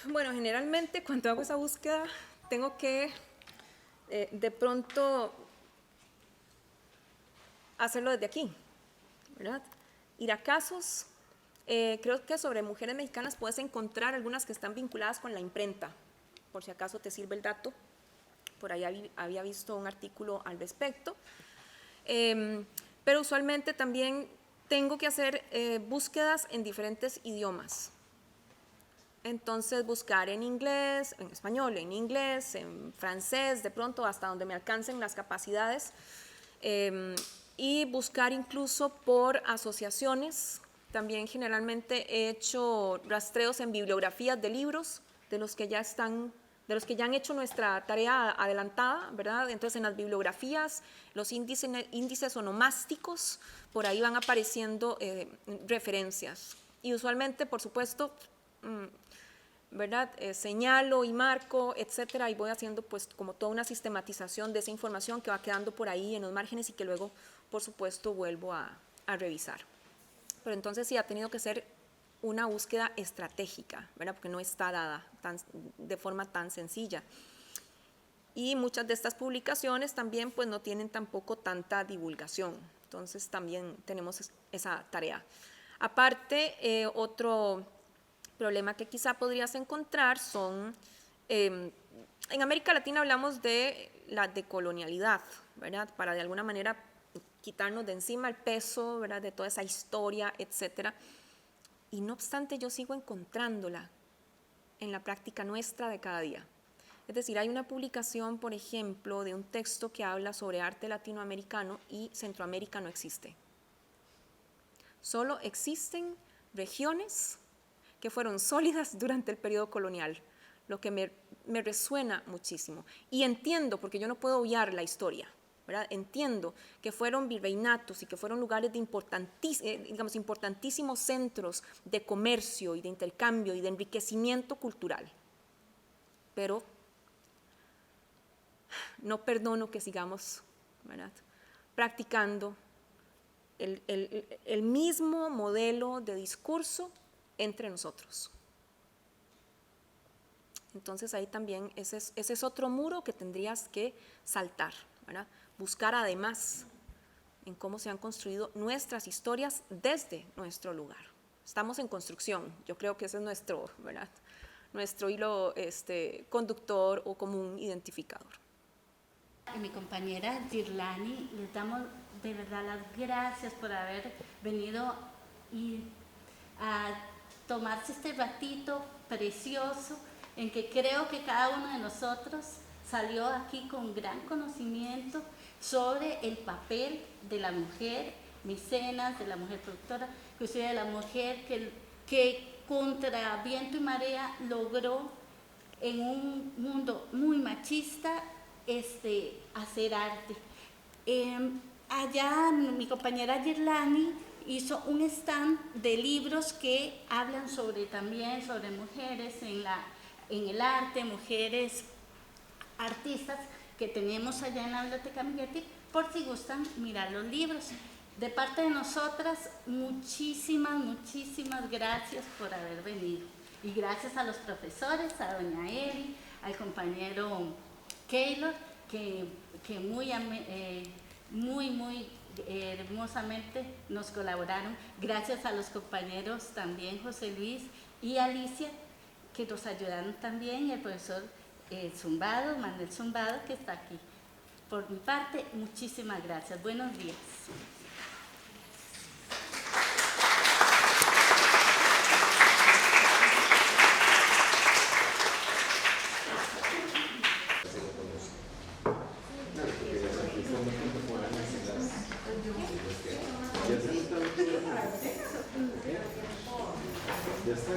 Bueno, generalmente cuando hago esa búsqueda tengo que de pronto hacerlo desde aquí, ¿verdad? Ir a casos. Creo que sobre mujeres mexicanas puedes encontrar algunas que están vinculadas con la imprenta, por si acaso te sirve el dato. Por ahí había visto un artículo al respecto. Pero usualmente también tengo que hacer búsquedas en diferentes idiomas. Entonces buscar en inglés, en español, en inglés, en francés, de pronto hasta donde me alcancen las capacidades, y buscar incluso por asociaciones. También generalmente he hecho rastreos en bibliografías de libros de los que ya han hecho nuestra tarea adelantada, ¿verdad? Entonces en las bibliografías, los índices onomásticos, por ahí van apareciendo referencias. Y usualmente, por supuesto, ¿verdad? Señalo y marco, etcétera, y voy haciendo pues como toda una sistematización de esa información que va quedando por ahí en los márgenes y que luego, por supuesto, vuelvo a revisar. Pero entonces sí ha tenido que ser una búsqueda estratégica, ¿verdad? Porque no está dada de forma tan sencilla. Y muchas de estas publicaciones también pues no tienen tampoco tanta divulgación, entonces también tenemos esa tarea. Aparte, otro problema que quizá podrías encontrar son, en América Latina hablamos de la decolonialidad, ¿verdad? Para de alguna manera quitarnos de encima el peso, ¿verdad? De toda esa historia, etcétera. Y no obstante yo sigo encontrándola en la práctica nuestra de cada día. Es decir, hay una publicación, por ejemplo, de un texto que habla sobre arte latinoamericano y Centroamérica no existe. Solo existen regiones que fueron sólidas durante el periodo colonial, lo que me resuena muchísimo. Y entiendo, porque yo no puedo obviar la historia, ¿verdad? Entiendo que fueron virreinatos y que fueron lugares de importantísimos centros de comercio y de intercambio y de enriquecimiento cultural. Pero no perdono que sigamos, ¿verdad?, practicando el mismo modelo de discurso entre nosotros. Entonces ahí también ese es otro muro que tendrías que saltar, ¿verdad? Buscar además en cómo se han construido nuestras historias desde nuestro lugar. Estamos en construcción, yo creo que ese es nuestro, ¿verdad?, nuestro hilo conductor o común identificador. Y mi compañera Jirlani, les damos de verdad las gracias por haber venido y a tomarse este ratito precioso en que creo que cada uno de nosotros salió aquí con gran conocimiento sobre el papel de la mujer mecenas, de la mujer productora, inclusive de la mujer que contra viento y marea logró en un mundo muy machista hacer arte. Allá mi compañera Jirlani hizo un stand de libros que hablan también sobre mujeres en el arte, mujeres artistas que tenemos allá en la Biblioteca Miguel Gil, por si gustan mirar los libros. De parte de nosotras, muchísimas gracias por haber venido. Y gracias a los profesores, a doña Eli, al compañero Keylor, que muy hermosamente nos colaboraron. Gracias a los compañeros también José Luis y Alicia, que nos ayudaron también, y el profesor Zumbado, Manuel Zumbado, que está aquí. Por mi parte, muchísimas gracias. Buenos días. Ya está.